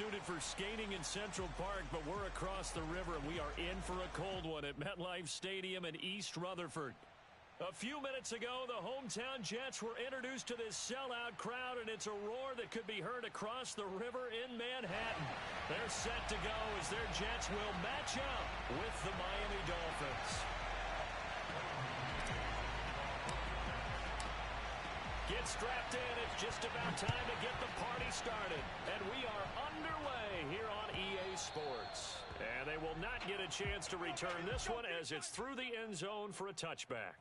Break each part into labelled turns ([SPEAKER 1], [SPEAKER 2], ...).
[SPEAKER 1] suited for skating in Central Park, but we're across the river, and we are in for a cold one at MetLife Stadium in East Rutherford. A few minutes ago, the hometown Jets were introduced to this sellout crowd, and it's a roar that could be heard across the river in Manhattan. They're set to go as their Jets will match up with the Miami Dolphins. Get strapped in. It's just about time to get the party started. And we are underway here on EA Sports. And they will not get a chance to return this one as it's through the end zone for a touchback.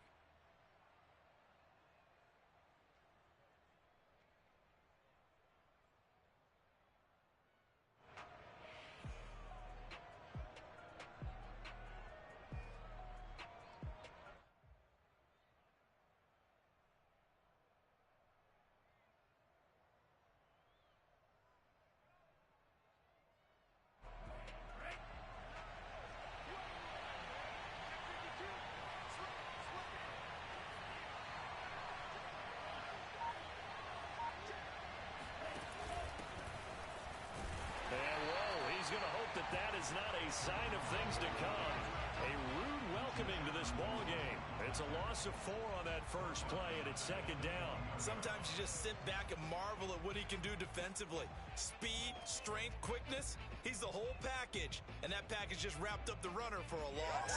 [SPEAKER 1] That is not a sign of things to come. A rude welcoming to this ball game. It's a loss of 4 on that first play, and it's second down.
[SPEAKER 2] Sometimes you just sit back and marvel at what he can do defensively. Speed, strength, quickness. He's the whole package, and that package just wrapped up the runner for a loss.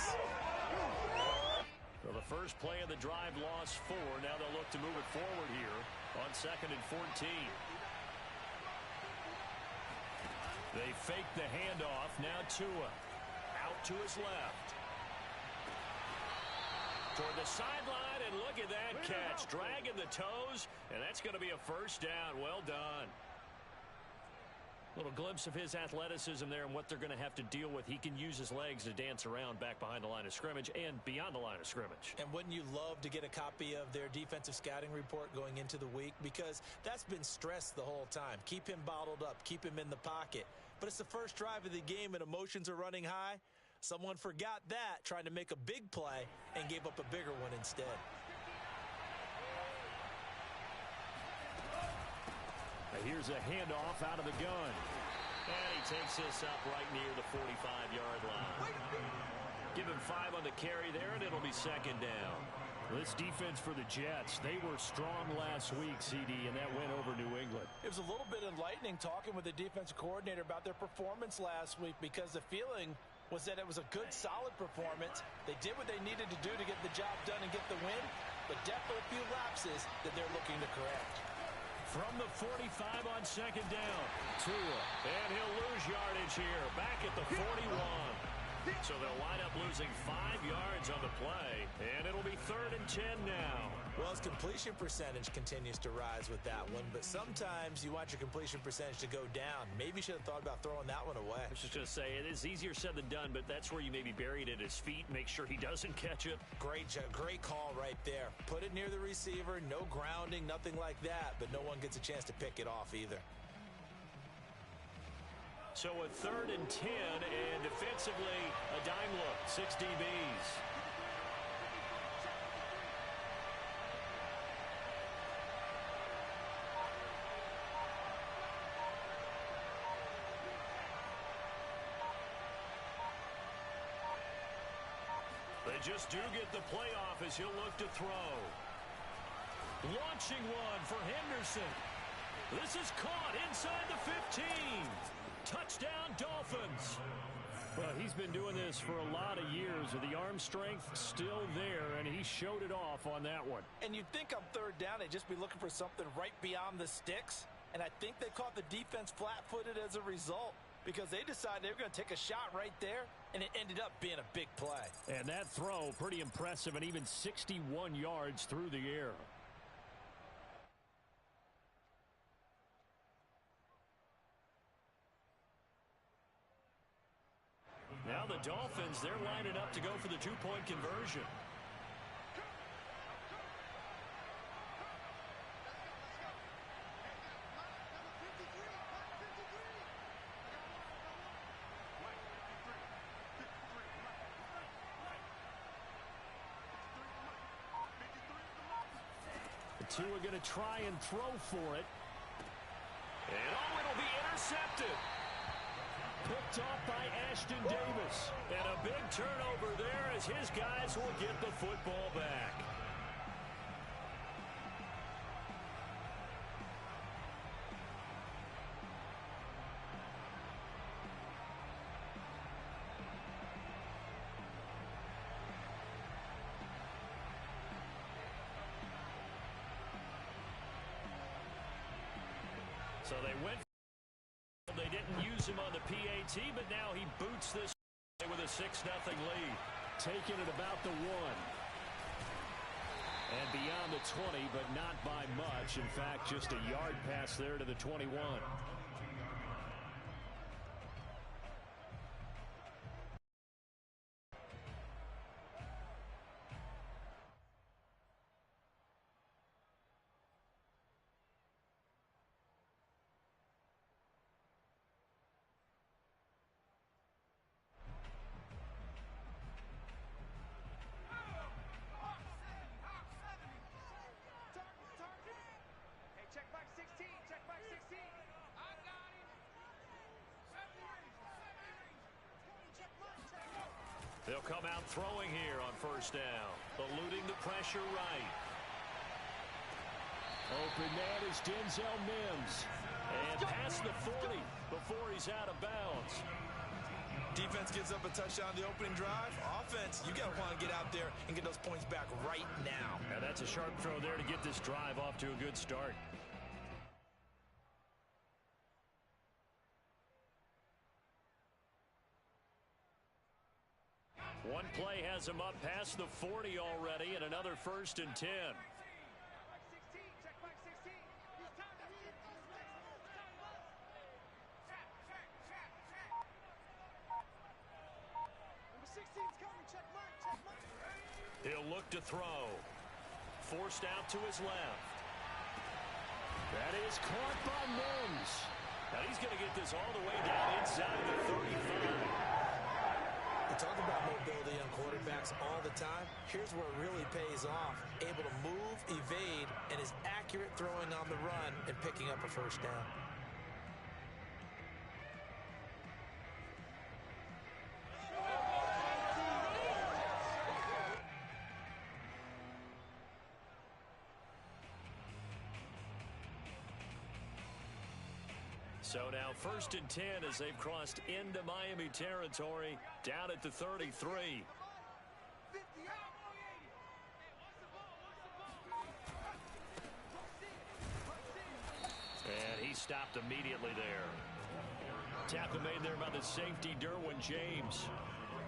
[SPEAKER 1] Well, the first play of the drive lost 4. Now they'll look to move it forward here on 2nd and 14. They fake the handoff. Now Tua out to his left. Toward the sideline, and look at that catch. Dragging the toes, and that's going to be a first down. Well done. Little glimpse of his athleticism there and what they're going to have to deal with. He can use his legs to dance around back behind the line of scrimmage and beyond the line of scrimmage.
[SPEAKER 2] And wouldn't you love to get a copy of their defensive scouting report going into the week? Because that's been stressed the whole time. Keep him bottled up. Keep him in the pocket. But it's the first drive of the game and emotions are running high. Someone forgot that, trying to make a big play, and gave up a bigger one instead.
[SPEAKER 1] Here's a handoff out of the gun. And he takes this up right near the 45-yard line. Give him 5 on the carry there, and it'll be second down. This defense for the Jets, they were strong last week, CD, and that went over New England.
[SPEAKER 3] It was a little bit enlightening talking with the defensive coordinator about their performance last week, because the feeling was that it was a good, solid performance. They did what they needed to do to get the job done and get the win, but definitely a few lapses that they're looking to correct.
[SPEAKER 1] From the 45 on second down, Tua, and he'll lose yardage here, back at the 41. So they'll wind up losing 5 yards on the play, and it'll be 3rd and 10 now.
[SPEAKER 2] Well, his completion percentage continues to rise with that one, but sometimes you want your completion percentage to go down. Maybe you should have thought about throwing that one away.
[SPEAKER 1] I was just going to say, it is easier said than done, but that's where you maybe bury it at his feet, make sure he doesn't catch it.
[SPEAKER 2] Great call right there. Put it near the receiver, no grounding, nothing like that, but no one gets a chance to pick it off either.
[SPEAKER 1] So a 3rd and 10, and defensively, a dime look, 6 DBs. They just do get the playoff as he'll look to throw. Launching one for Henderson. This is caught inside the 15. Touchdown, Dolphins. Well, he's been doing this for a lot of years. The arm strength still there, and he showed it off on that one.
[SPEAKER 3] And you'd think on 3rd down they'd just be looking for something right beyond the sticks. And I think they caught the defense flat-footed as a result, because they decided they were going to take a shot right there, and it ended up being a big play.
[SPEAKER 1] And that throw, pretty impressive, and even 61 yards through the air. Now the Dolphins, they're lining up to go for the 2-point conversion. The two are going to try and throw for it. And it'll be intercepted. picked off by Ashton Davis. And a big turnover there as his guys will get the football back. So they went. They didn't use him on the PAT, but now he boots this with a 6-0 lead. Taking it about the 1. And beyond the 20, but not by much. In fact, just a yard pass there to the 21. They'll come out throwing here on first down, eluding the pressure right. Open man is Denzel Mims. And past the 40 before he's out of bounds.
[SPEAKER 2] Defense gives up a touchdown on the opening drive. Offense, you got to want to get out there and get those points back right now.
[SPEAKER 1] And that's a sharp throw there to get this drive off to a good start. One play has him up past the 40 already, and another 1st and 10. He'll look to throw. Forced out to his left. That is caught by Mims. Now he's going to get this all the way down inside the 35.
[SPEAKER 2] We talk about mobility on quarterbacks all the time. Here's where it really pays off. Able to move, evade, and is accurate throwing on the run and picking up a first down.
[SPEAKER 1] So now 1st and 10 as they've crossed into Miami territory, down at the 33. And he stopped immediately there. Tackle made there by the safety, Derwin James.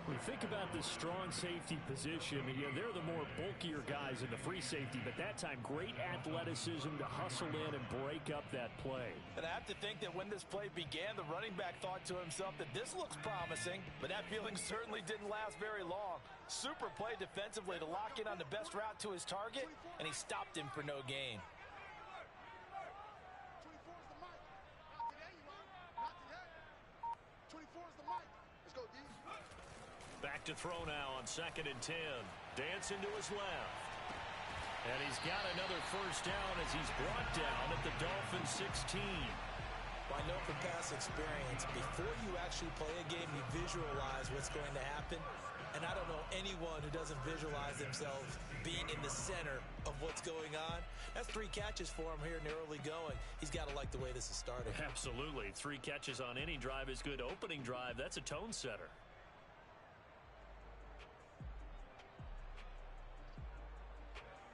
[SPEAKER 4] When you think about the strong safety position, they're the more bulkier guys in the free safety, but that time great athleticism to hustle in and break up that play.
[SPEAKER 3] And I have to think that when this play began, the running back thought to himself that this looks promising, but that feeling certainly didn't last very long. Super play defensively to lock in on the best route to his target, and he stopped him for no gain.
[SPEAKER 1] Back to throw now on 2nd and 10. Dancing to his left. And he's got another first down as he's brought down at the Dolphins 16.
[SPEAKER 2] I know from past experience, before you actually play a game, you visualize what's going to happen. And I don't know anyone who doesn't visualize themselves being in the center of what's going on. That's 3 catches for him here in the early going. He's got to like the way this is started.
[SPEAKER 1] Absolutely. 3 catches on any drive is good. Opening drive, that's a tone setter.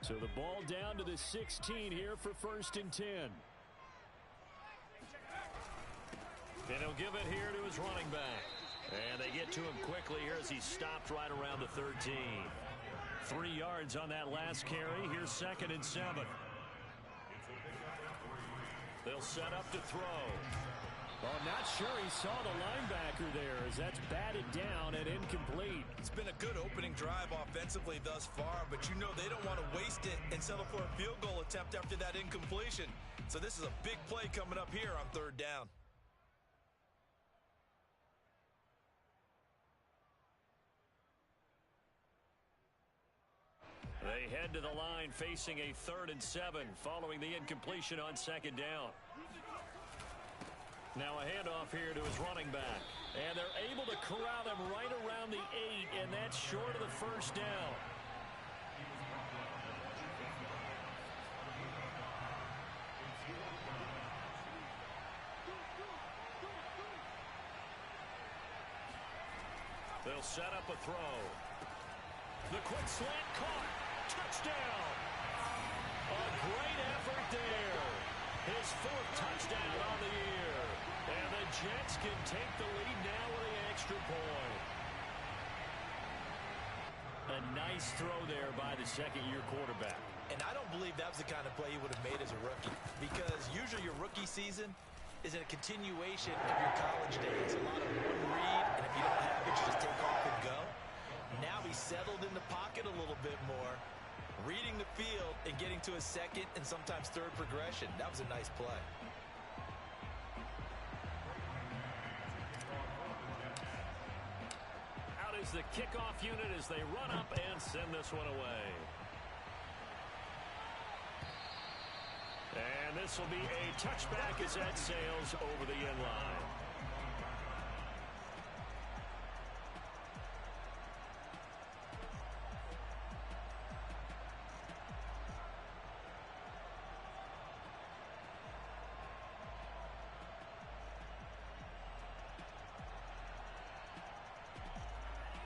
[SPEAKER 4] So the ball down to the 16 here for 1st and 10.
[SPEAKER 1] And he'll give it here to his running back. And they get to him quickly here as he's stopped right around the 13. 3 yards on that last carry. Here's 2nd and 7. They'll set up to throw.
[SPEAKER 4] Well, I'm not sure he saw the linebacker there as that's batted down and incomplete.
[SPEAKER 2] It's been a good opening drive offensively thus far, but you know they don't want to waste it and settle for a field goal attempt after that incompletion. So this is a big play coming up here on 3rd down.
[SPEAKER 1] They head to the line facing a 3rd and 7 following the incompletion on 2nd down. Now a handoff here to his running back. And they're able to corral them right around the 8, and that's short of the first down. They'll set up a throw. The quick slant caught. Touchdown. A great effort there. His 4th touchdown on the year. And the Jets can take the lead now with the extra point. A nice throw there by the second-year quarterback.
[SPEAKER 2] And I don't believe that was the kind of play he would have made as a rookie, because usually your rookie season is a continuation of your college days. A lot of one read, and if you don't have it, you just take off and go. Now he's settled in the pocket a little bit more, reading the field and getting to a second and sometimes third progression. That was a nice play.
[SPEAKER 1] Out is the kickoff unit as they run up and send this one away. And this will be a touchback as that sails over the end line.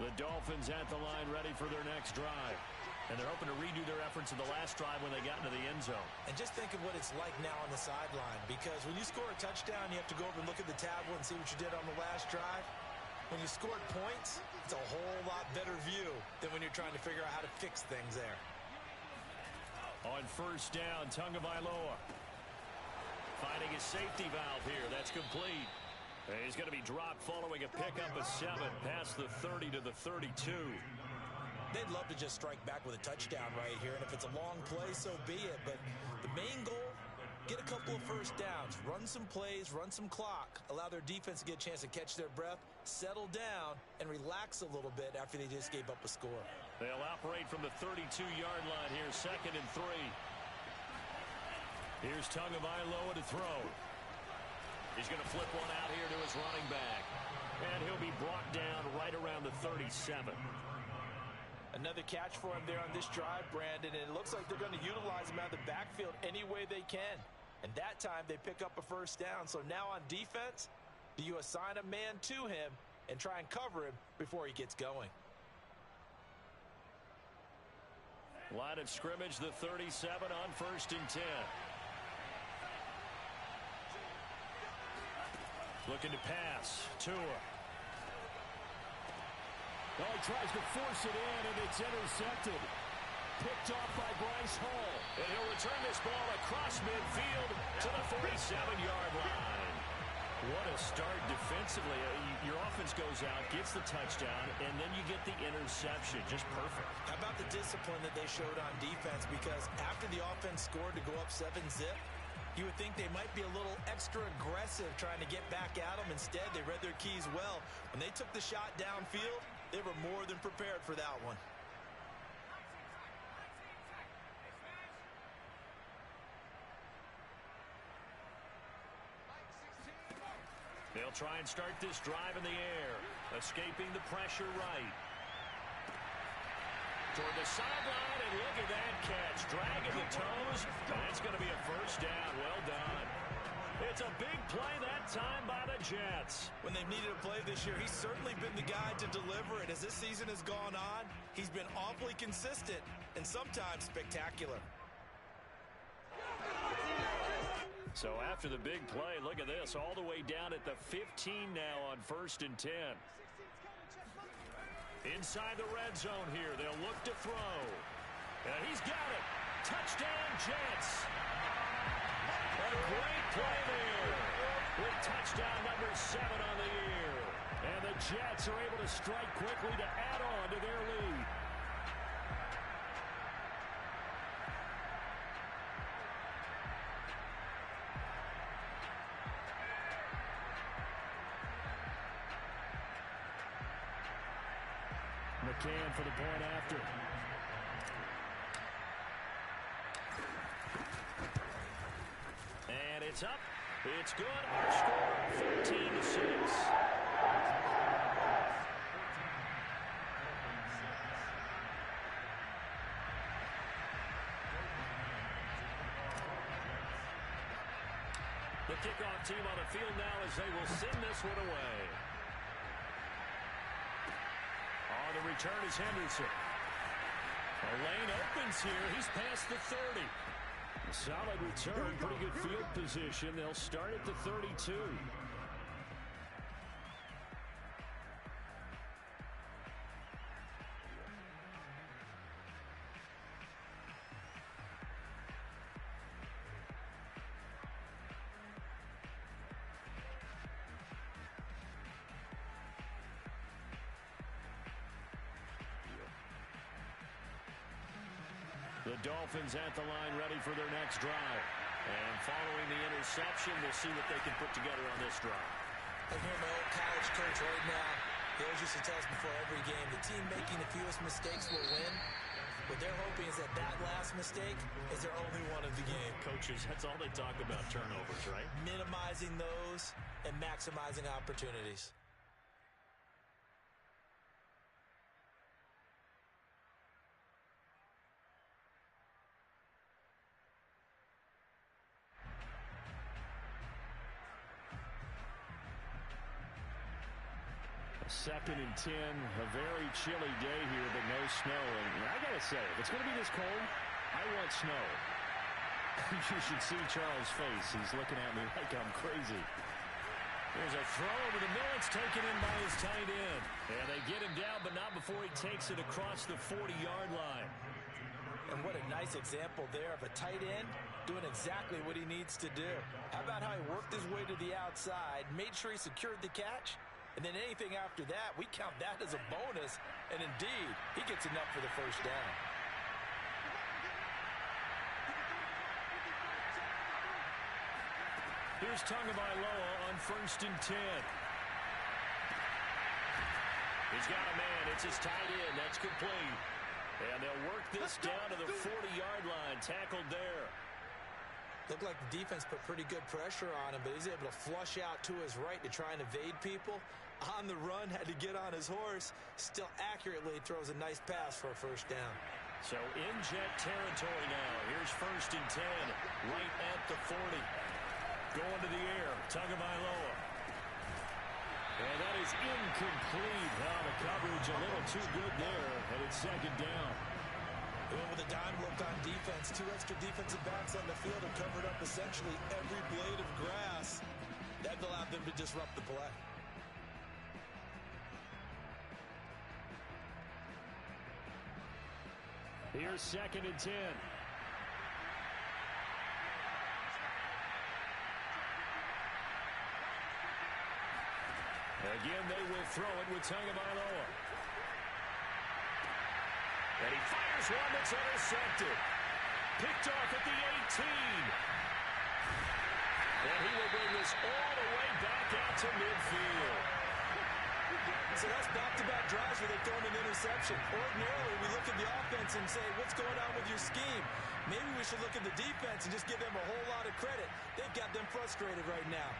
[SPEAKER 1] The Dolphins at the line ready for their next drive. And they're hoping to redo their efforts in the last drive when they got into the end zone.
[SPEAKER 2] And just think of what it's like now on the sideline, because when you score a touchdown, you have to go over and look at the tablet and see what you did on the last drive. When you scored points, it's a whole lot better view than when you're trying to figure out how to fix things there.
[SPEAKER 1] On first down, Tagovailoa finding his safety valve here. That's complete. And he's going to be dropped following a pickup of 7 past the 30 to the 32.
[SPEAKER 2] They'd love to just strike back with a touchdown right here, and if it's a long play, so be it. But the main goal, get a couple of first downs, run some plays, run some clock, allow their defense to get a chance to catch their breath, settle down, and relax a little bit after they just gave up a score.
[SPEAKER 1] They'll operate from the 32-yard line here, 2nd and 3. Here's Tagovailoa to throw. He's going to flip one out here to his running back. And he'll be brought down right around the 37.
[SPEAKER 3] Another catch for him there on this drive, Brandon, and it looks like they're going to utilize him out of the backfield any way they can. And that time they pick up a first down. So now on defense, do you assign a man to him and try and cover him before he gets going?
[SPEAKER 1] Line of scrimmage, the 37 on 1st and 10. Looking to pass. Tua.
[SPEAKER 4] Oh, he tries to force it in, and it's intercepted. Picked off by Bryce Hall.
[SPEAKER 1] And he'll return this ball across midfield to the 47-yard line. What a start defensively. Your offense goes out, gets the touchdown, and then you get the interception. Just perfect.
[SPEAKER 2] How about the discipline that they showed on defense? Because after the offense scored to go up 7-zip, you would think they might be a little extra aggressive trying to get back at them. Instead, they read their keys well. When they took the shot downfield, they were more than prepared for that one.
[SPEAKER 1] They'll try and start this drive in the air, escaping the pressure right. Toward the sideline, and look at that catch. Dragging the toes. That's going to be a first down. Well done. It's a big play that time by the Jets.
[SPEAKER 2] When they've needed a play this year, he's certainly been the guy to deliver it. As this season has gone on, he's been awfully consistent and sometimes spectacular.
[SPEAKER 1] So after the big play, look at this. All the way down at the 15 now on 1st and 10. Inside the red zone here. They'll look to throw. And he's got it. Touchdown, Jets. A great play there. With touchdown number 7 on the year. And the Jets are able to strike quickly to add on to their lead.
[SPEAKER 4] McCann for the point after.
[SPEAKER 1] And it's up. It's good. Our score, 14-6. The kickoff team on the field now as they will send this one away. On the return is Henderson. A lane opens here. He's past the 30. Solid return, pretty good field position. They'll start at the 32. The Dolphins at the line ready for their next drive. And following the interception, we'll see what they can put together on this drive.
[SPEAKER 2] I hear my old college coach right now. He always used to tell us before every game, the team making the fewest mistakes will win. What they're hoping is that last mistake is their only one of the game.
[SPEAKER 1] Coaches, that's all they talk about, turnovers, right?
[SPEAKER 2] Minimizing those and maximizing opportunities.
[SPEAKER 4] Second and 10, a very chilly day here, but no snow. And I got to say, if it's going to be this cold, I want snow. You should see Charles' face. He's looking at me like I'm crazy.
[SPEAKER 1] There's a throw over the middle. It's taken in by his tight end. And they get him down, but not before he takes it across the 40-yard line.
[SPEAKER 2] And what a nice example there of a tight end doing exactly what he needs to do. How about how he worked his way to the outside, made sure he secured the catch, and then anything after that, we count that as a bonus. And indeed, he gets enough for the first down.
[SPEAKER 1] Here's Tagovailoa on 1st and 10. He's got a man. It's his tight end. That's complete. And they'll work this down to the 40-yard line. Tackled there.
[SPEAKER 2] Looked like the defense put pretty good pressure on him, but he's able to flush out to his right to try and evade people. On the run, had to get on his horse. Still accurately throws a nice pass for a first down.
[SPEAKER 1] So in jet territory now. Here's 1st and 10, right at the 40. Going to the air, Tagovailoa. And that is incomplete. Now the coverage a little too good there, and it's 2nd down.
[SPEAKER 2] With a dime look on defense, 2 extra defensive backs on the field have covered up essentially every blade of grass. That allowed them to disrupt the play.
[SPEAKER 4] Here's 2nd and 10.
[SPEAKER 1] Again, they will throw it with Tagovailoa. And he fires one that's intercepted. Picked off at the 18. And he will bring this all the way back out to midfield.
[SPEAKER 2] So that's back-to-back drives where they've thrown an interception. Ordinarily, we look at the offense and say, what's going on with your scheme? Maybe we should look at the defense and just give them a whole lot of credit. They've got them frustrated right now.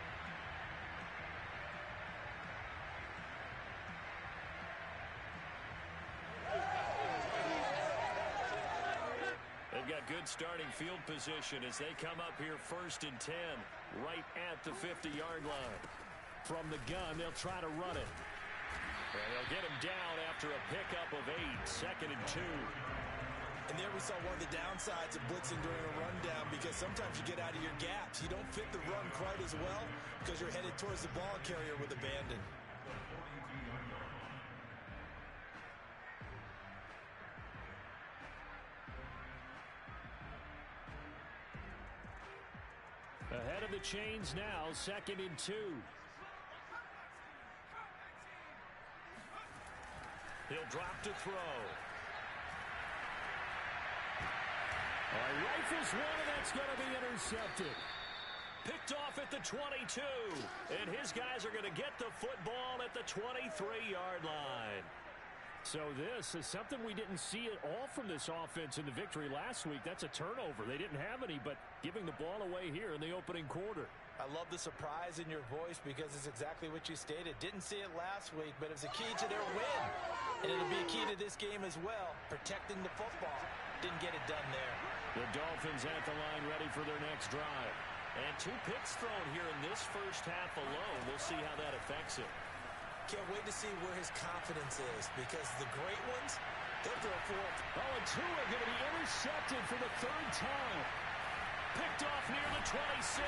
[SPEAKER 1] They've got good starting field position as they come up here 1st and 10, right at the 50-yard line.
[SPEAKER 4] From the gun, they'll try to run it.
[SPEAKER 1] And they'll get him down after a pickup of 8, 2nd and 2.
[SPEAKER 2] And there we saw one of the downsides of blitzing during a rundown, because sometimes you get out of your gaps. You don't fit the run quite as well because you're headed towards the ball carrier with abandon.
[SPEAKER 4] Ahead of the chains now, 2nd and 2.
[SPEAKER 1] He'll drop to throw.
[SPEAKER 4] Rifles one, and that's going to be intercepted.
[SPEAKER 1] Picked off at the 22. And his guys are going to get the football at the 23-yard line.
[SPEAKER 4] So this is something we didn't see at all from this offense in the victory last week. That's a turnover. They didn't have any, but giving the ball away here in the opening quarter.
[SPEAKER 2] I love the surprise in your voice because it's exactly what you stated. Didn't see it last week, but it was a key to their win. And it'll be a key to this game as well, protecting the football. Didn't get it done there.
[SPEAKER 1] The Dolphins at the line ready for their next drive. And 2 picks thrown here in this first half alone. We'll see how that affects him.
[SPEAKER 2] Can't wait to see where his confidence is, because the great ones, they'll throw 4.
[SPEAKER 1] Oh, and Tua going to be intercepted for the 3rd time. Picked off near the 26.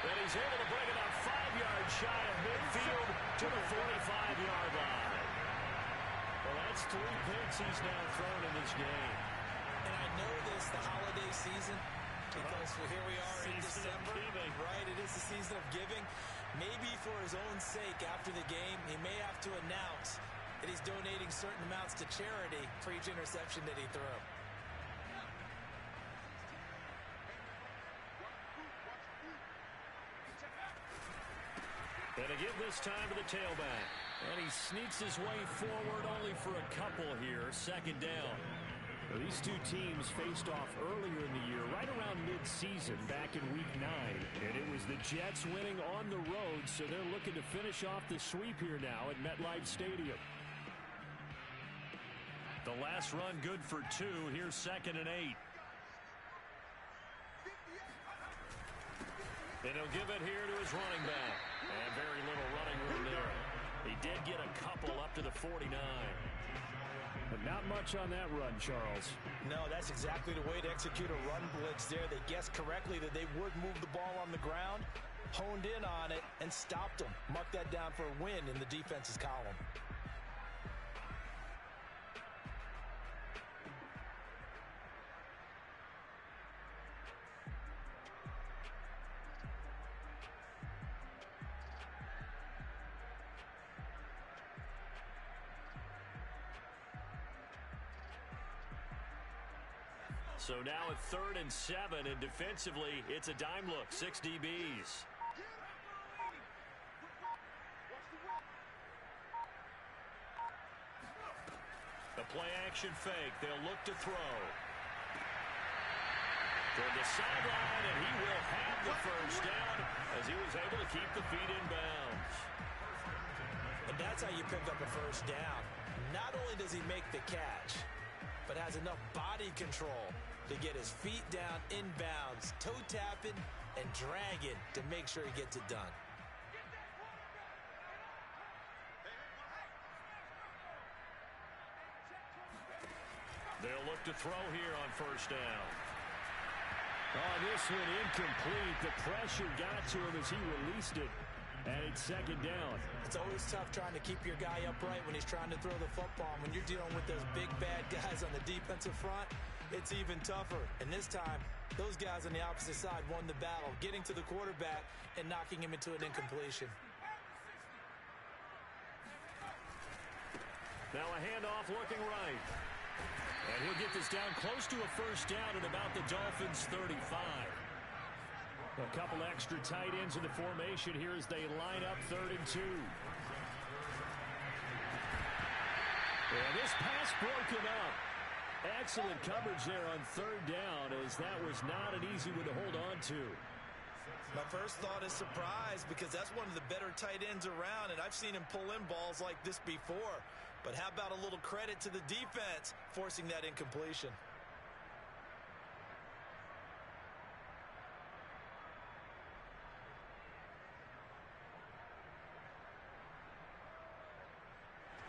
[SPEAKER 1] And he's able to bring it up 5 yards shy of midfield to the 45-yard line. Well, that's 3 picks he's now thrown in this game.
[SPEAKER 2] And I know this, the holiday season, because here we are in December. Right, it is the season of giving. Maybe for his own sake after the game, he may have to announce that he's donating certain amounts to charity for each interception that he threw.
[SPEAKER 1] And again this time to the tailback. And he sneaks his way forward only for a couple here. 2nd down.
[SPEAKER 4] Well, these 2 teams faced off earlier in the year, right around mid-season, back in Week 9. And it was the Jets winning on the road, so they're looking to finish off the sweep here now at MetLife Stadium.
[SPEAKER 1] The last run good for 2. Here's 2nd and 8. And he'll give it here to his running back. And very little running room there. He did get a couple up to the 49.
[SPEAKER 4] But not much on that run, Charles.
[SPEAKER 3] No, that's exactly the way to execute a run blitz there. They guessed correctly that they would move the ball on the ground, honed in on it, and stopped them. Mark that down for a win in the defense's column.
[SPEAKER 1] So now at 3rd and 7, and defensively, it's a dime look. 6 DBs. The play-action fake. They'll look to throw. Toward the sideline, and he will have the first down as he was able to keep the feet in bounds.
[SPEAKER 2] And that's how you pick up a first down. Not only does he make the catch, but has enough body control to get his feet down inbounds, toe tapping and dragging to make sure he gets it done.
[SPEAKER 1] They'll look to throw here on first down.
[SPEAKER 4] Oh, this one incomplete. The pressure got to him as he released it. And it's 2nd down.
[SPEAKER 2] It's always tough trying to keep your guy upright when he's trying to throw the football. When you're dealing with those big, bad guys on the defensive front, it's even tougher. And this time, those guys on the opposite side won the battle, getting to the quarterback and knocking him into an incompletion.
[SPEAKER 1] Now a handoff looking right. And he'll get this down close to a first down at about the Dolphins' 35.
[SPEAKER 4] A couple extra tight ends in the formation here as they line up 3rd and 2.
[SPEAKER 1] And this pass broken up. Excellent coverage there on 3rd down, as that was not an easy one to hold on to.
[SPEAKER 2] My first thought is surprise, because that's one of the better tight ends around, and I've seen him pull in balls like this before. But how about a little credit to the defense forcing that incompletion?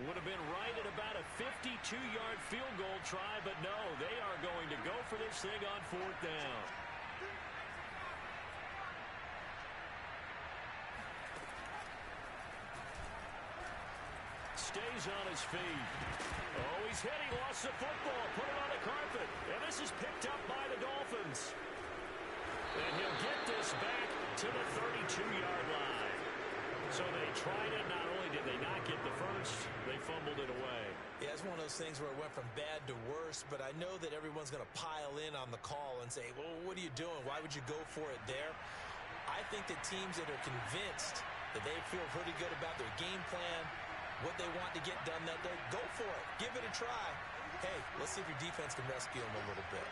[SPEAKER 1] Would have been right at about a 52-yard field goal try, but no, they are going to go for this thing on 4th down. Stays on his feet. Oh, he's hit. He lost the football. Put it on the carpet. And this is picked up by the Dolphins. And he'll get this back to the 32-yard line. So they tried it. Not only did they not get the first, they fumbled it away.
[SPEAKER 2] Yeah, it's one of those things where it went from bad to worse, but I know that everyone's going to pile in on the call and say, well, what are you doing? Why would you go for it there? I think that teams that are convinced that they feel pretty good about their game plan, what they want to get done that day, go for it. Give it a try. Hey, let's see if your defense can rescue them a little bit.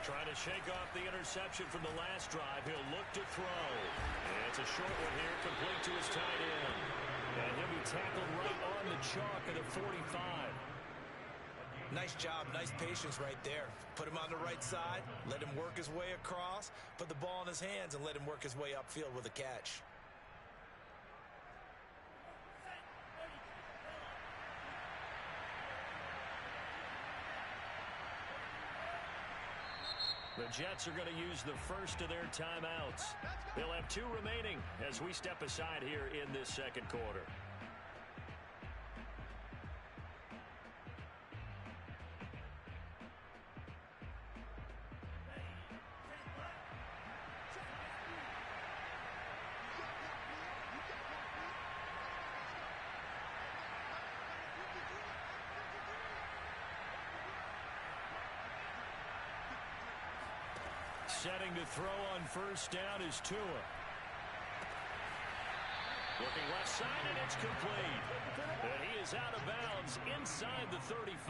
[SPEAKER 1] Trying to shake off the interception from the last drive. He'll look to throw. And it's a short one here, complete to his tight end. And he'll be tackled right on the chalk of the 45.
[SPEAKER 2] Nice job, nice patience right there. Put him on the right side, let him work his way across, put the ball in his hands, and let him work his way upfield with a catch.
[SPEAKER 1] The Jets are going to use the first of their timeouts. They'll have 2 remaining as we step aside here in this second quarter. Setting to throw on first down is Tua. Looking left side, and it's complete. And he is out of bounds inside the 35.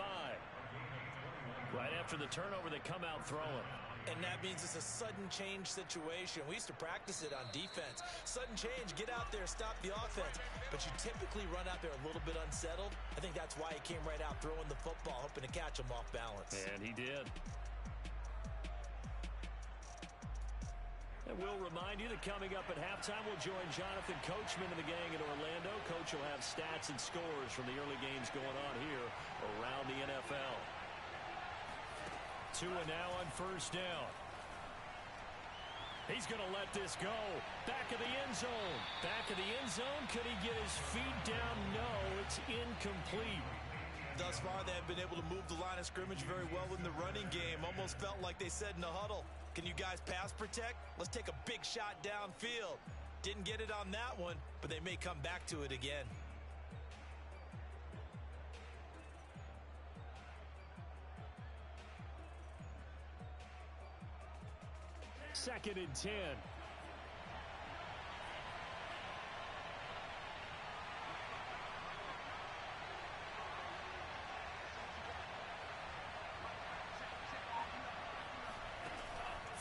[SPEAKER 1] Right after the turnover, they come out throwing.
[SPEAKER 2] And that means it's a sudden change situation. We used to practice it on defense. Sudden change, get out there, stop the offense. But you typically run out there a little bit unsettled. I think that's why he came right out throwing the football, hoping to catch him off balance.
[SPEAKER 1] And he did. And we'll remind you that coming up at halftime, we'll join Jonathan Coachman and the gang in Orlando. Coach will have stats and scores from the early games going on here around the NFL. Tua now on first down. He's going to let this go. Back of the end zone. Back of the end zone. Could he get his feet down? No, it's incomplete.
[SPEAKER 2] Thus far, they have been able to move the line of scrimmage very well in the running game. Almost felt like they said in the huddle, can you guys pass protect? Let's take a big shot downfield. Didn't get it on that one, but they may come back to it again.
[SPEAKER 1] Second and 10.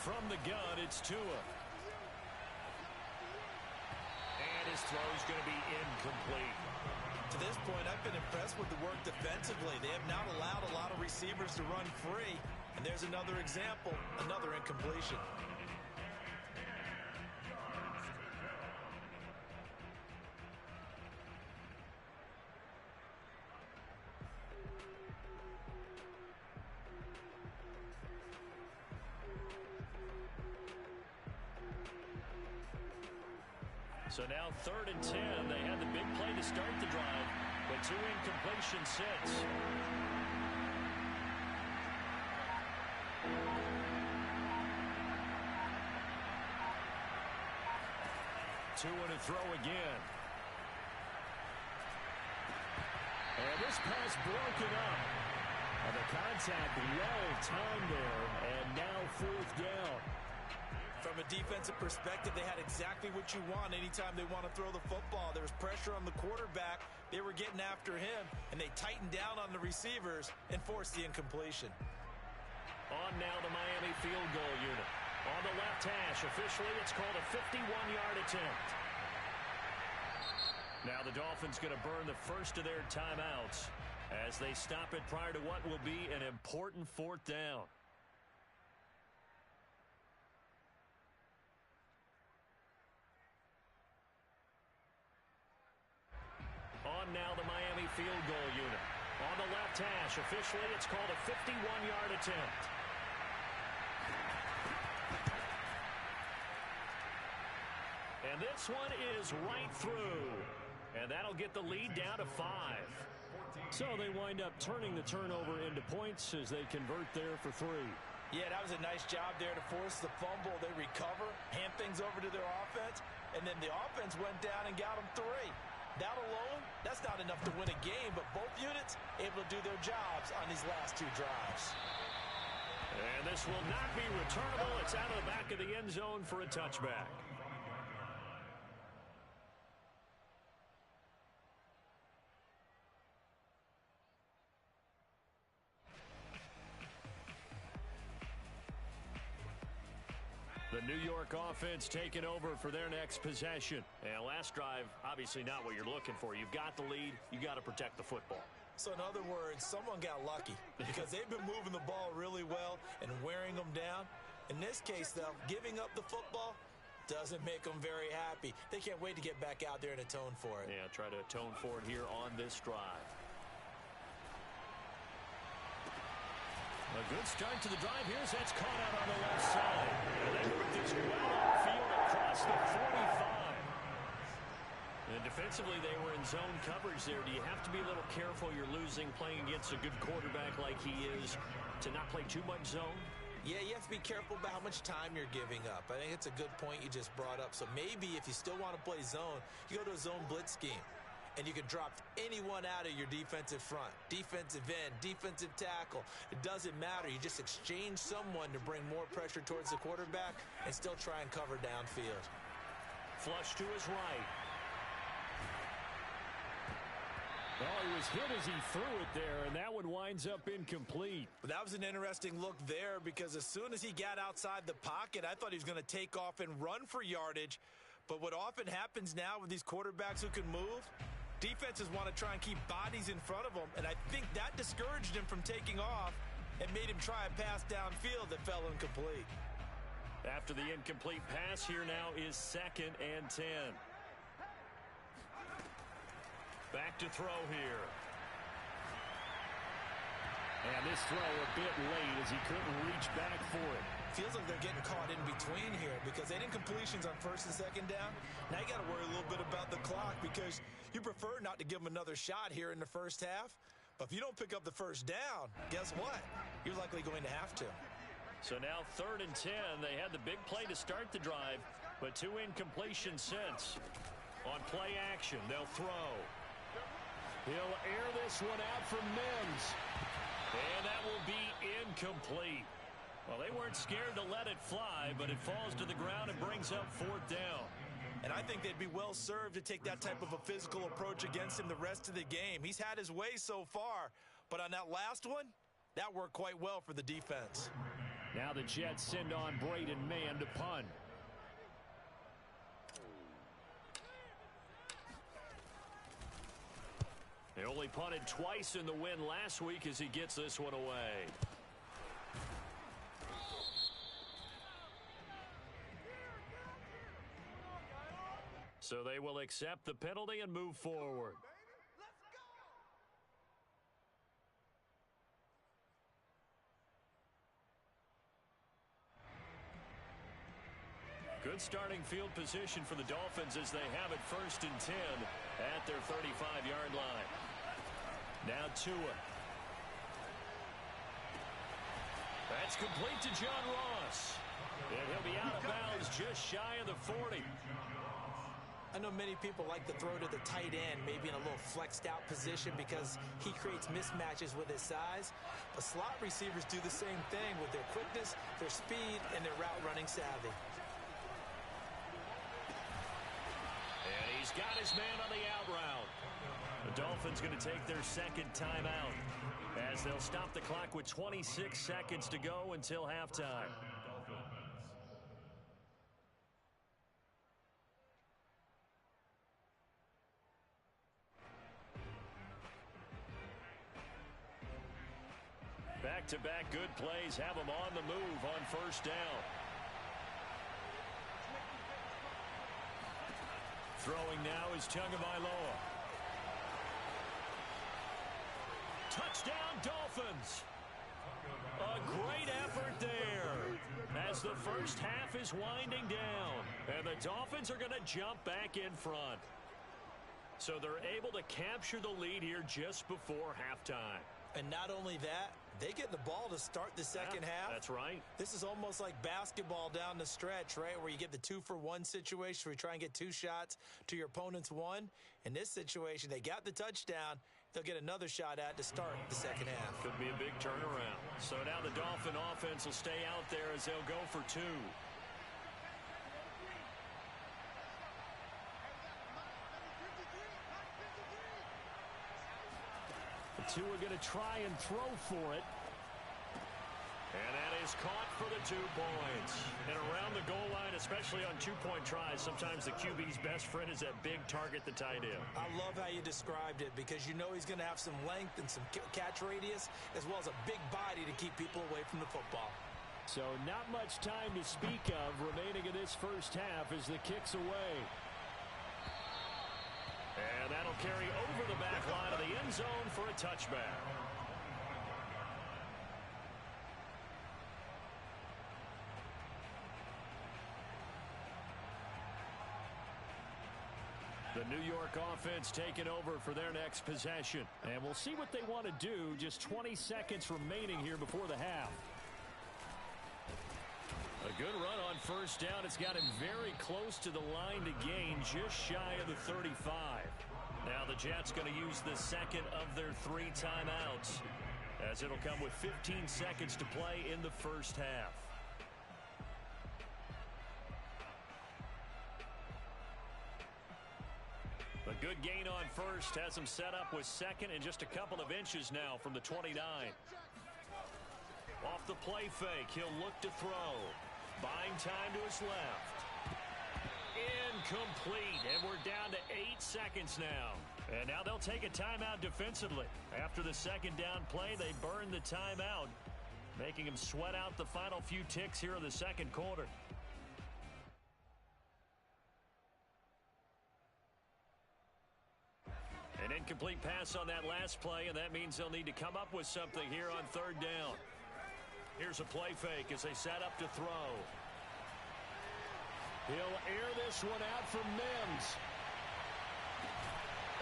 [SPEAKER 1] From the gun, it's Tua. And his throw's going to be incomplete.
[SPEAKER 2] To this point, I've been impressed with the work defensively. They have not allowed a lot of receivers to run free. And there's another example, another incompletion.
[SPEAKER 1] So now 3rd and 10. They had the big play to start the drive, but 2 incompletions since. Tua to throw again. And this pass broken up. And the contact well timed there, and now 4th down.
[SPEAKER 2] From a defensive perspective, they had exactly what you want anytime they want to throw the football. There was pressure on the quarterback. They were getting after him, and they tightened down on the receivers and forced the incompletion.
[SPEAKER 1] On now the Miami field goal unit. On the left hash, officially it's called a 51-yard attempt. Now the Dolphins going to burn the first of their timeouts as they stop it prior to what will be an important 4th down. On now the Miami field goal unit. On the left hash, officially it's called a 51-yard attempt. And this one is right through. And that'll get the lead down to 5. So they wind up turning the turnover into points as they convert there for 3.
[SPEAKER 3] Yeah, that was a nice job there to force the fumble. They recover, hand things over to their offense, and then the offense went down and got them 3. That alone, that's not enough to win a game, but both units able to do their jobs on these last 2 drives.
[SPEAKER 1] And this will not be returnable. It's out of the back of the end zone for a touchback. The New York offense taking over for their next possession. And last drive, obviously not what you're looking for. You've got the lead. You got to protect the football.
[SPEAKER 2] So in other words, someone got lucky because they've been moving the ball really well and wearing them down. In this case, though, giving up the football doesn't make them very happy. They can't wait to get back out there and atone for it.
[SPEAKER 1] Yeah, try to atone for it here on this drive. A good start to the drive. Here's that's caught out on the left side. And they move this well upfield across the 45. And defensively, they were in zone coverage there. Do you have to be a little careful? You're losing playing against a good quarterback like he is to not play too much zone?
[SPEAKER 2] Yeah, you have to be careful about how much time you're giving up. I think it's a good point you just brought up. So maybe if you still want to play zone, you go to a zone blitz scheme. And you can drop anyone out of your defensive front. Defensive end, defensive tackle. It doesn't matter. You just exchange someone to bring more pressure towards the quarterback and still try and cover downfield.
[SPEAKER 1] Flush to his right. Well, he was hit as he threw it there, and that one winds up incomplete.
[SPEAKER 2] But that was an interesting look there because as soon as he got outside the pocket, I thought he was going to take off and run for yardage. But what often happens now with these quarterbacks who can move, defenses want to try and keep bodies in front of them, and I think that discouraged him from taking off and made him try a pass downfield that fell incomplete.
[SPEAKER 1] After the incomplete pass, here now is 2nd and 10. Back to throw here. And this throw a bit late as he couldn't reach back for it.
[SPEAKER 2] Feels like they're getting caught in between here because they didn't completions on 1st and 2nd down. Now you got to worry a little bit about the clock because you prefer not to give them another shot here in the first half. But if you don't pick up the first down, guess what? You're likely going to have to.
[SPEAKER 1] So now 3rd and 10. They had the big play to start the drive, but 2 incompletions since. On play action, they'll throw. He'll air this one out from Mims. And that will be incomplete. Well, they weren't scared to let it fly, but it falls to the ground and brings up 4th down.
[SPEAKER 2] And I think they'd be well served to take that type of a physical approach against him the rest of the game. He's had his way so far, but on that last one, that worked quite well for the defense.
[SPEAKER 1] Now the Jets send on Braden Mann to punt. They only punted twice in the win last week as he gets this one away. So they will accept the penalty and move forward. Good starting field position for the Dolphins as they have it 1st and 10 at their 35-yard line. Now Tua. That's complete to John Ross. And he'll be out of bounds just shy of the 40.
[SPEAKER 2] I know many people like to throw to the tight end, maybe in a little flexed out position because he creates mismatches with his size. But slot receivers do the same thing with their quickness, their speed, and their route running savvy.
[SPEAKER 1] And he's got his man on the out route. The Dolphins going to take their 2nd timeout as they'll stop the clock with 26 seconds to go until halftime. Back-to-back good plays have them on the move on 1st down. Throwing now is Tagovailoa. Touchdown, Dolphins. A great effort there as the first half is winding down. And the Dolphins are going to jump back in front. So they're able to capture the lead here just before halftime.
[SPEAKER 2] And not only that, they get the ball to start the second half.
[SPEAKER 1] That's right.
[SPEAKER 2] This is almost like basketball down the stretch, right, where you get the 2-for-1 situation where you try and get 2 shots to your opponent's 1. In this situation, they got the touchdown. They'll get another shot at to start the second half.
[SPEAKER 1] Could be a big turnaround. So now the Dolphin offense will stay out there as they'll go for 2. The 2 are going to try and throw for it. And that is caught for the 2 points. And around the goal line, especially on 2-point tries, sometimes the QB's best friend is that big target, the tight end.
[SPEAKER 2] I love how you described it because you know he's going to have some length and some catch radius as well as a big body to keep people away from the football.
[SPEAKER 4] So not much time to speak of remaining in this first half as the kick's away.
[SPEAKER 1] And that'll carry over the back line of the end zone for a touchback. The New York offense taking over for their next possession. And we'll see what they want to do. Just 20 seconds remaining here before the half. A good run on first down. It's got him very close to the line to gain, just shy of the 35. Now the Jets going to use the second of their 3 timeouts, as it'll come with 15 seconds to play in the first half. A good gain on first has him set up with second and just a couple of inches now from the 29. Off the play fake, he'll look to throw. Buying time to his left. Incomplete, and we're down to 8 seconds now. And now they'll take a timeout defensively. After the second down play, they burn the timeout, making him sweat out the final few ticks here in the second quarter. An incomplete pass on that last play, and that means they'll need to come up with something here on third down. Here's a play fake as they set up to throw.
[SPEAKER 4] He'll air this one out for Mims.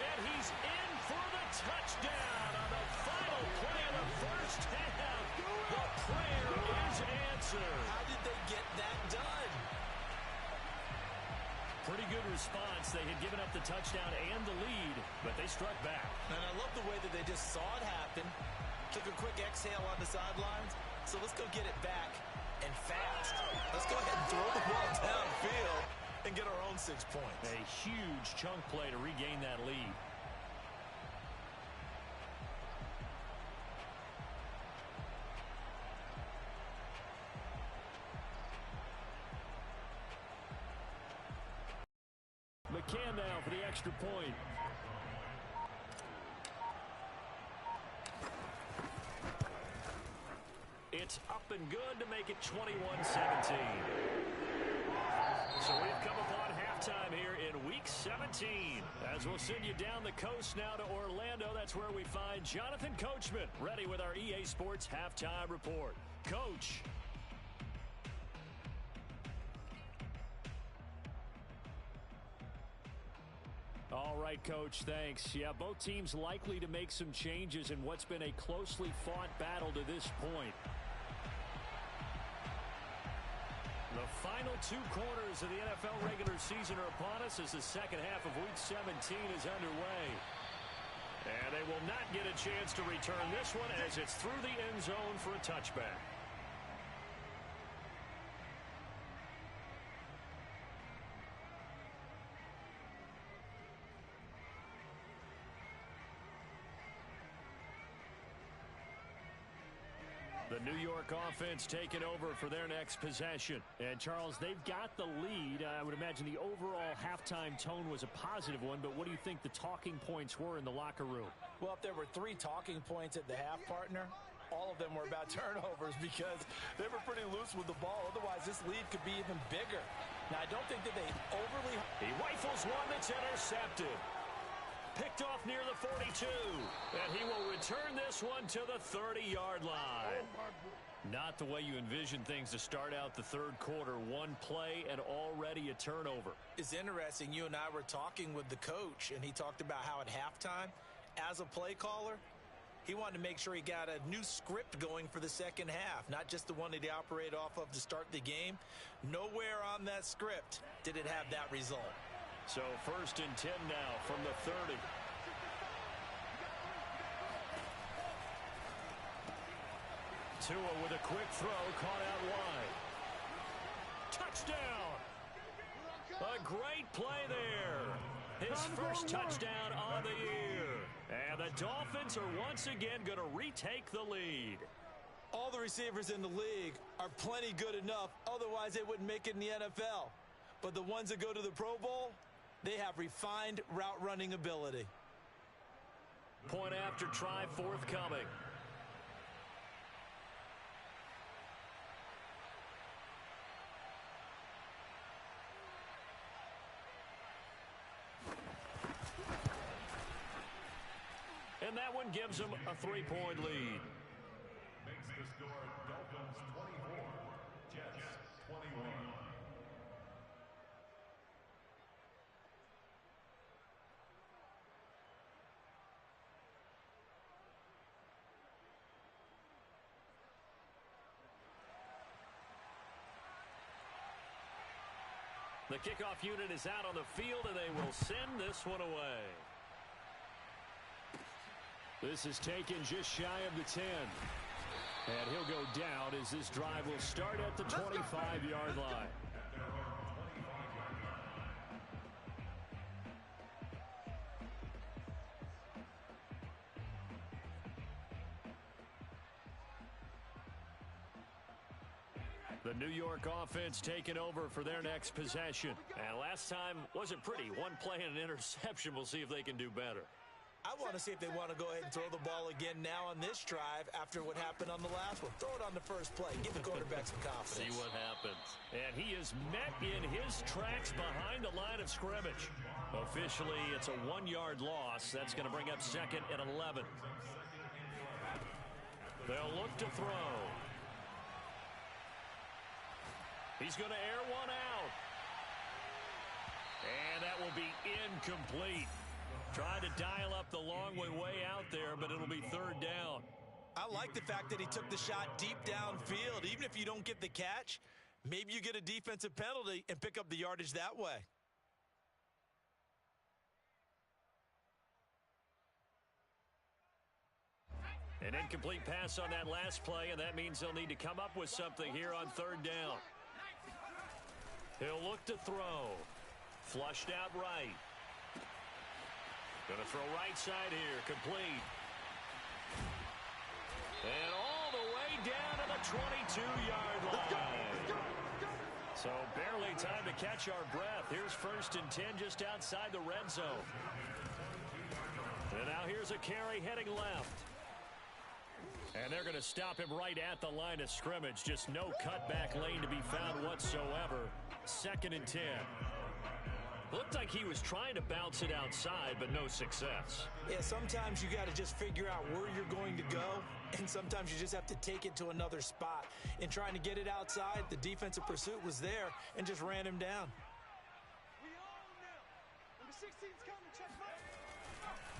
[SPEAKER 1] And he's in for the touchdown on the final play of the first half. The prayer is answered.
[SPEAKER 2] How did they get that done?
[SPEAKER 1] Pretty good response. They had given up the touchdown and the lead, but they struck back.
[SPEAKER 2] And I love the way that they just saw it happen, took a quick exhale on the sidelines. So let's go get it back and fast. Let's go ahead and throw the ball downfield and get our own 6 points.
[SPEAKER 1] A huge chunk play to regain that lead.
[SPEAKER 4] McCann now for the extra point.
[SPEAKER 1] It's up and good to make it 21-17. So we've come upon halftime here in Week 17. As we'll send you down the coast now to Orlando, that's where we find Jonathan Coachman, ready with our EA Sports Halftime Report. Coach.
[SPEAKER 4] All right, Coach, thanks. Yeah, both teams likely to make some changes in what's been a closely fought battle to this point.
[SPEAKER 1] The final 2 quarters of the NFL regular season are upon us as the second half of Week 17 is underway. And they will not get a chance to return this one as it's through the end zone for a touchback. The New York offense taking over for their next possession. And, Charles, they've got the lead. I would imagine the overall halftime tone was a positive one, but what do you think the talking points were in the locker room?
[SPEAKER 3] Well, if there were 3 talking points at the half, partner, all of them were about turnovers because they were pretty loose with the ball. Otherwise, this lead could be even bigger. Now, I don't think that they overly...
[SPEAKER 1] He rifles one that's intercepted. Picked off near the 42. And he will return this one to the 30-yard line. Not the way you envision things to start out the third quarter. One play and already a turnover.
[SPEAKER 2] It's interesting. You and I were talking with the coach, and he talked about how at halftime, as a play caller, he wanted to make sure he got a new script going for the second half, not just the one that he operated off of to start the game. Nowhere on that script did it have that result.
[SPEAKER 1] So 1st and 10 now from the 30. Tua with a quick throw, caught out wide. Touchdown! A great play there. His first touchdown on the year. And the Dolphins are once again going to retake the lead.
[SPEAKER 2] All the receivers in the league are plenty good enough, otherwise they wouldn't make it in the NFL. But the ones that go to the Pro Bowl, they have refined route running ability.
[SPEAKER 1] Point after try forthcoming. And that one gives them a 3-point lead.
[SPEAKER 5] Makes the score Dolphins 24, Jets 21.
[SPEAKER 1] The kickoff unit is out on the field, and they will send this one away. This is taken just shy of the 10. And he'll go down as this drive will start at the 25-yard line. The New York offense taking over for their next possession. And last time wasn't pretty. One play and an interception. We'll see if they can do better.
[SPEAKER 2] I want to see if they want to go ahead and throw the ball again now on this drive after what happened on the last one. Throw it on the first play. Give the quarterback some confidence.
[SPEAKER 1] See what happens. And he is met in his tracks behind the line of scrimmage. Officially, it's a 1-yard loss. That's going to bring up 2nd and 11. They'll look to throw. He's going to air one out. And that will be incomplete. Trying to dial up the long way out there, but it'll be 3rd down.
[SPEAKER 2] I like the fact that he took the shot deep downfield. Even if you don't get the catch, maybe you get a defensive penalty and pick up the yardage that way.
[SPEAKER 1] An incomplete pass on that last play, and that means they'll need to come up with something here on 3rd down. He'll look to throw. Flushed out right. Going to throw right side here. Complete. And all the way down to the 22-yard line. So barely time to catch our breath. Here's 1st and 10 just outside the red zone. And now here's a carry heading left. And they're going to stop him right at the line of scrimmage. Just no cutback lane to be found whatsoever. 2nd and 10. Looked like he was trying to bounce it outside, but no success.
[SPEAKER 2] Yeah, sometimes you got to just figure out where you're going to go, and sometimes you just have to take it to another spot. In trying to get it outside, the defensive pursuit was there and just ran him down.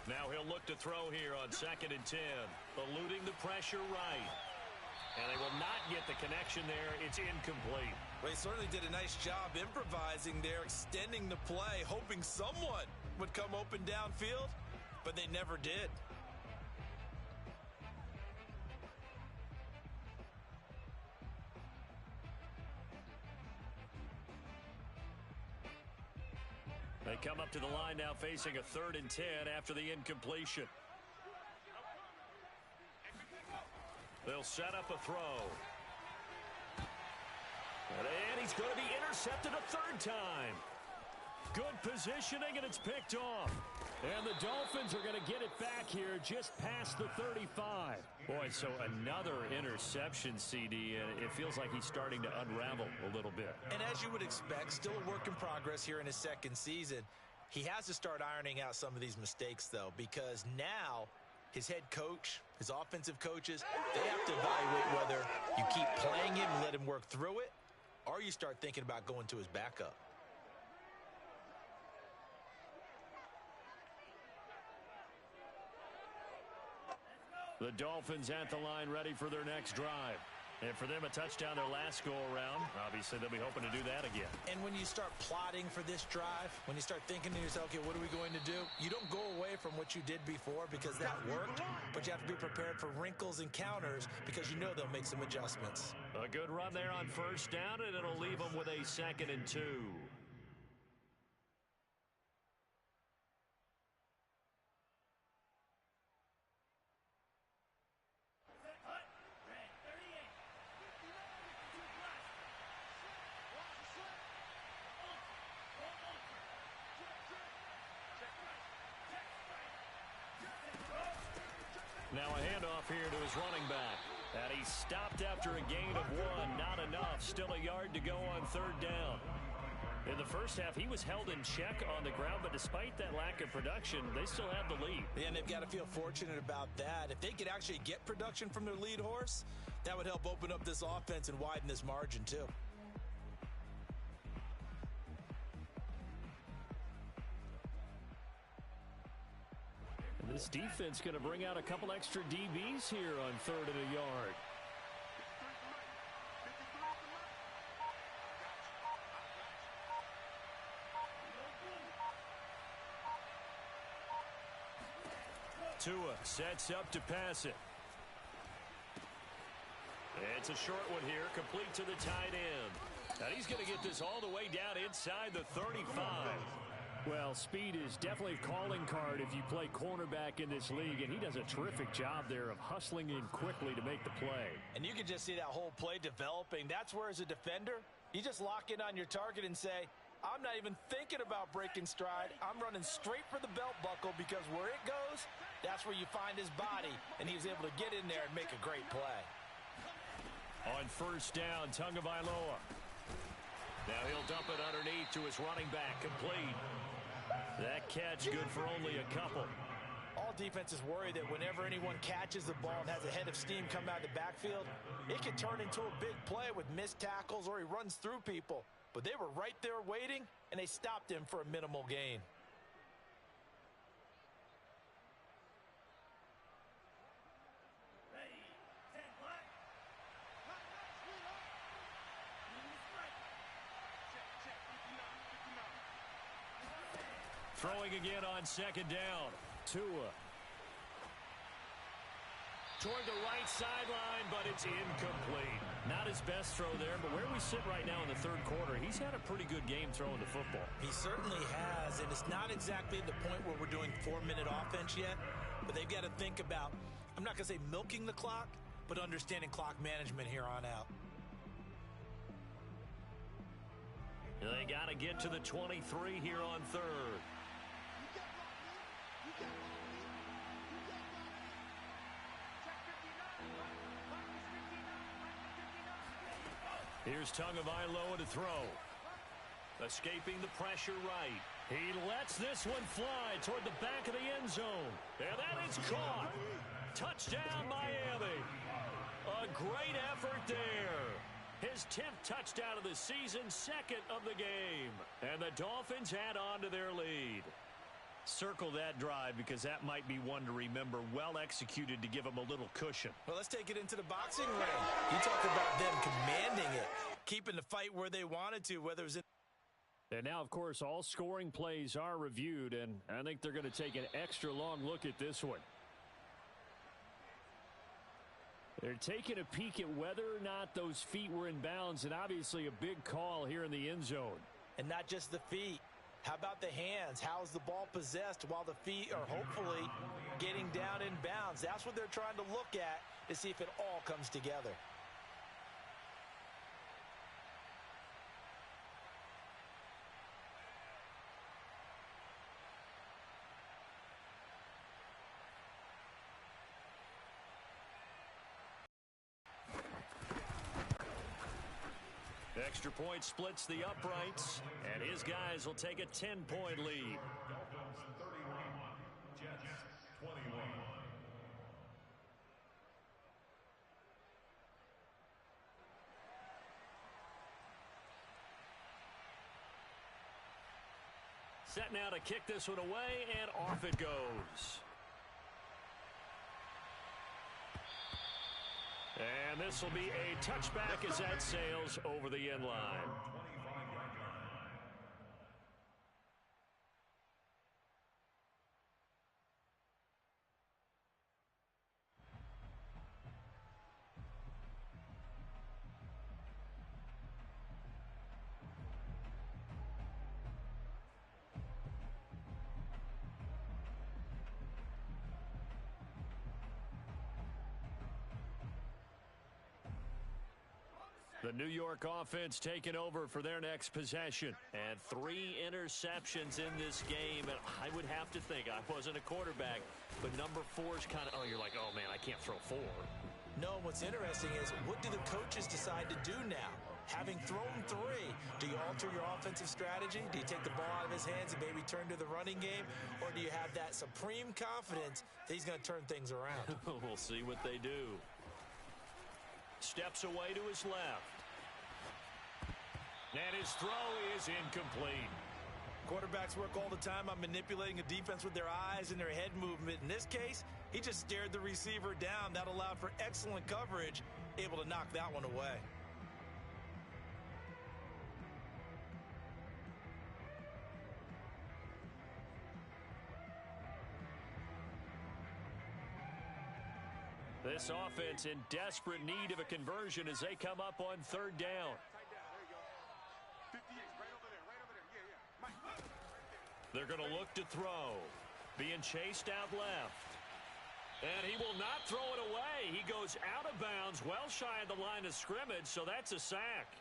[SPEAKER 1] Now he'll look to throw here on 2nd and 10. Eluding the pressure right. And they will not get the connection there. It's incomplete.
[SPEAKER 2] Well, he certainly did a nice job improvising there, extending the play, hoping someone would come open downfield, but they never did.
[SPEAKER 1] They come up to the line now facing a 3rd and 10 after the incompletion. They'll set up a throw. And he's going to be intercepted a 3rd time. Good positioning, and it's picked off. And the Dolphins are going to get it back here just past the 35. Boy, so another interception, CD, and it feels like he's starting to unravel a little bit.
[SPEAKER 2] And as you would expect, still a work in progress here in his 2nd season. He has to start ironing out some of these mistakes, though, because now his head coach, his offensive coaches, they have to evaluate whether you keep playing him and let him work through it, or you start thinking about going to his backup.
[SPEAKER 1] The Dolphins at the line ready for their next drive. And for them, a touchdown their last go-around. Obviously, they'll be hoping to do that again.
[SPEAKER 2] And when you start plotting for this drive, when you start thinking to yourself, okay, what are we going to do? You don't go away from what you did before because that worked, but you have to be prepared for wrinkles and counters because you know they'll make some adjustments.
[SPEAKER 1] A good run there on 1st down, and it'll leave them with a 2nd and 2. Now a handoff here to his running back. And he stopped after a gain of 1. Not enough. Still a yard to go on third down. In the first half, he was held in check on the ground, but despite that lack of production, they still have the lead.
[SPEAKER 2] And they've got to feel fortunate about that. If they could actually get production from their lead horse, that would help open up this offense and widen this margin too.
[SPEAKER 1] And this defense going to bring out a couple extra DBs here on 3rd and a yard. Tua sets up to pass it. It's a short one here, complete to the tight end. And he's going to get this all the way down inside the 35.
[SPEAKER 4] Well, speed is definitely a calling card if you play cornerback in this league, and he does a terrific job there of hustling in quickly to make the play.
[SPEAKER 3] And you can just see that whole play developing. That's where, as a defender, you just lock in on your target and say, I'm not even thinking about breaking stride. I'm running straight for the belt buckle, because where it goes, that's where you find his body, and he was able to get in there and make a great play.
[SPEAKER 1] On first down, Tagovailoa. Now he'll dump it underneath to his running back, complete. That catch good for only a couple.
[SPEAKER 3] All defenses worry that whenever anyone catches the ball and has a head of steam come out of the backfield, it can turn into a big play with missed tackles or he runs through people. But they were right there waiting, and they stopped him for a minimal gain.
[SPEAKER 1] Throwing again on second down. Tua. Toward the right sideline, but it's incomplete. Not his best throw there, but where we sit right now in the third quarter, he's had a pretty good game throwing the football.
[SPEAKER 2] He certainly has, and it's not exactly the point where we're doing 4-minute offense yet, but they've got to think about, I'm not going to say milking the clock, but understanding clock management here on out.
[SPEAKER 1] They got to get to the 23 here on third. Here's Tagovailoa to throw. Escaping the pressure right. He lets this one fly toward the back of the end zone. And that is caught. Touchdown, Miami. A great effort there. His 10th touchdown of the season, 2nd of the game. And the Dolphins add on to their lead. Circle that drive, because that might be one to remember. Well executed to give them a little cushion.
[SPEAKER 2] Well, let's take it into the boxing ring. You talk about them commanding it, keeping the fight where they wanted to, whether it was in.
[SPEAKER 4] And now, of course, all scoring plays are reviewed, and I think they're going to take an extra long look at this one. They're taking a peek at whether or not those feet were in bounds, and obviously a big call here in the end zone.
[SPEAKER 3] And not just the feet. How about the hands? How is the ball possessed while the feet are hopefully getting down in bounds? That's what they're trying to look at to see if it all comes together.
[SPEAKER 1] Extra point splits the uprights, and his guys will take a 10-point lead.
[SPEAKER 5] Dolphins 31, Jets 21.
[SPEAKER 1] Set now to kick this one away, and off it goes. And this will be a touchback as that sails over the end line. The The New York offense taking over for their next possession.
[SPEAKER 2] And 3 interceptions in this game. And I would have to think, I wasn't a quarterback, but number 4 is kind of, you're like, oh, man, I can't throw 4. No, what's interesting is, what do the coaches decide to do now? Having thrown 3, do you alter your offensive strategy? Do you take the ball out of his hands and maybe turn to the running game? Or do you have that supreme confidence that he's going to turn things around? We'll see what they do.
[SPEAKER 1] Steps away to his left. And his throw is incomplete.
[SPEAKER 3] Quarterbacks work all the time on manipulating a defense with their eyes and their head movement. In this case, he just stared the receiver down. That allowed for excellent coverage, able to knock that one away.
[SPEAKER 1] This offense in desperate need of a conversion as they come up on 3rd down. They're going to look to throw. Being chased out left. And he will not throw it away. He goes out of bounds, well shy of the line of scrimmage, so that's a sack.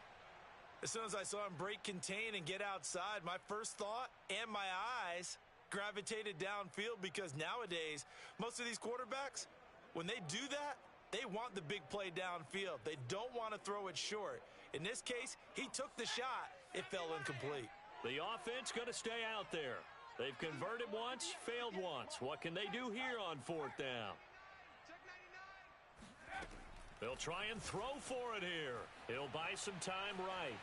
[SPEAKER 3] As soon as I saw him break contain and get outside, my first thought and my eyes gravitated downfield, because nowadays, most of these quarterbacks, when they do that, they want the big play downfield. They don't want to throw it short. In this case, he took the shot. It fell incomplete.
[SPEAKER 1] The offense going to stay out there. They've converted once, failed once. What can they do here on 4th down? They'll try and throw for it here. He'll buy some time right.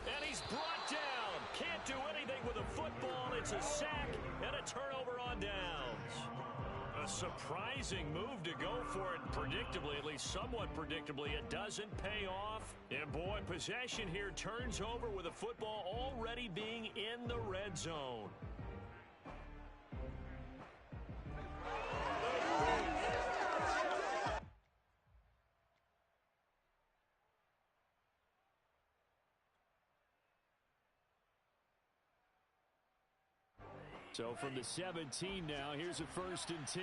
[SPEAKER 1] And he's brought down. Can't do anything with a football. It's a sack and a turnover on downs. A surprising move to go for it. Predictably, at least somewhat predictably, it doesn't pay off. And boy, possession here turns over with a football already being in the red zone. So from the 17 now, here's a 1st and 10.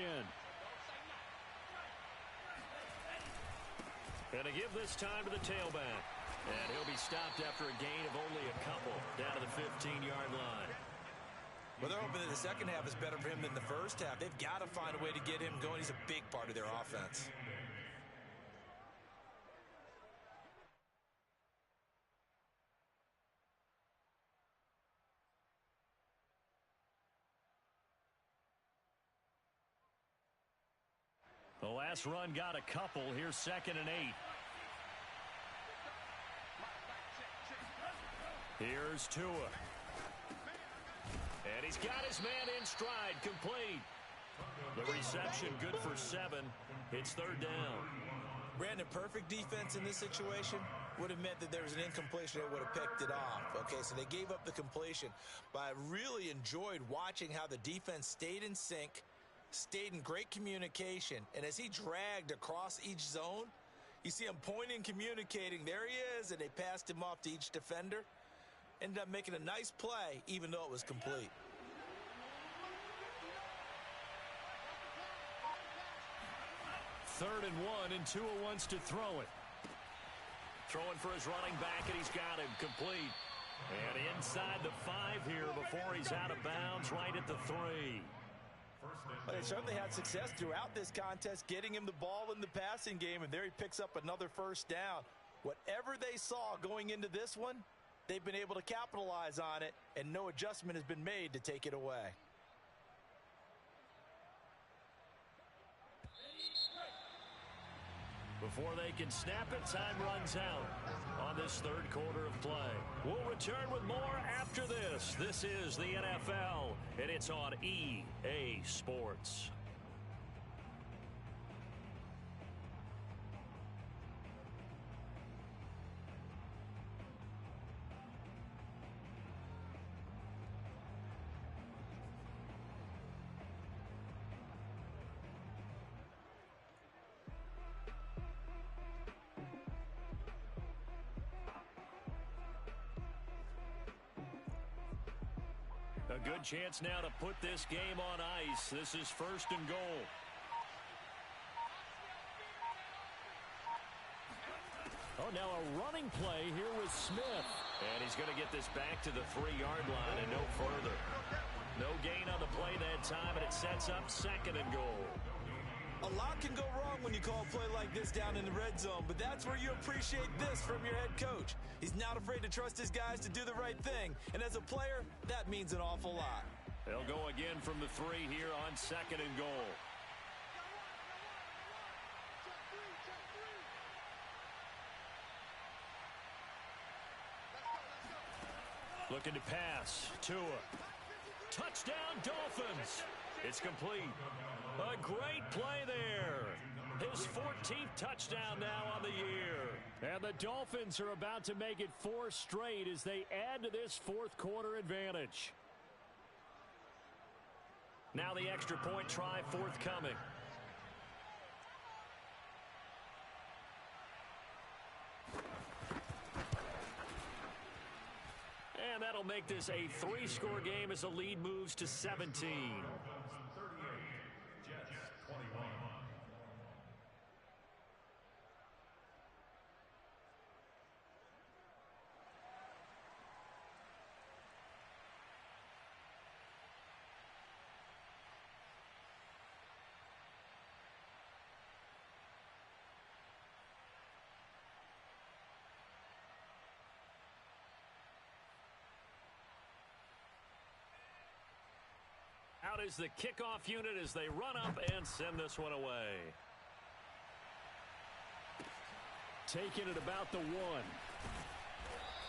[SPEAKER 1] And to give this time to the tailback. And he'll be stopped after a gain of only a couple down to the 15-yard line.
[SPEAKER 3] Well, they're hoping that the second half is better for him than the first half. They've got to find a way to get him going. He's a big part of their offense.
[SPEAKER 1] The last run got a couple. Here's 2nd and 8. Here's Tua. And he's got his man in stride, complete. The reception good for 7. It's 3rd down.
[SPEAKER 3] Brandon, perfect defense in this situation would have meant that there was an incompletion that would have picked it off. Okay, so they gave up the completion. But I really enjoyed watching how the defense stayed in sync, stayed in great communication, and as he dragged across each zone, you see him pointing, communicating. There he is, and they passed him off to each defender. Ended up making a nice play, even though it was complete.
[SPEAKER 1] Third and 1, and Tua wants to throw it. Throwing for his running back, and he's got him complete. And inside the 5 here before he's out of bounds, right at the 3.
[SPEAKER 3] But they certainly had success throughout this contest, getting him the ball in the passing game, and there he picks up another 1st down. Whatever they saw going into this one, they've been able to capitalize on it, and no adjustment has been made to take it away.
[SPEAKER 1] Before they can snap it, time runs out on this 3rd quarter of play. We'll return with more after this. This is the NFL, and it's on EA Sports. A good chance now to put this game on ice. This is 1st and goal. Oh, now a running play here with Smith. And he's going to get this back to the 3-yard line and no further. No gain on the play that time, and it sets up 2nd and goal.
[SPEAKER 2] A lot can go wrong when you call a play like this down in the red zone, but that's where you appreciate this from your head coach. He's not afraid to trust his guys to do the right thing, and as a player, that means an awful lot.
[SPEAKER 1] They'll go again from the 3 here on 2nd and goal. Looking to pass. Tua. Touchdown, Dolphins. It's complete. A great play there. His 14th touchdown now on the year. And the Dolphins are about to make it 4 straight as they add to this 4th quarter advantage. Now the extra point try forthcoming. And that'll make this a 3-score game as the lead moves to 17. Out is the kickoff unit as they run up and send this one away. Taking it about the 1.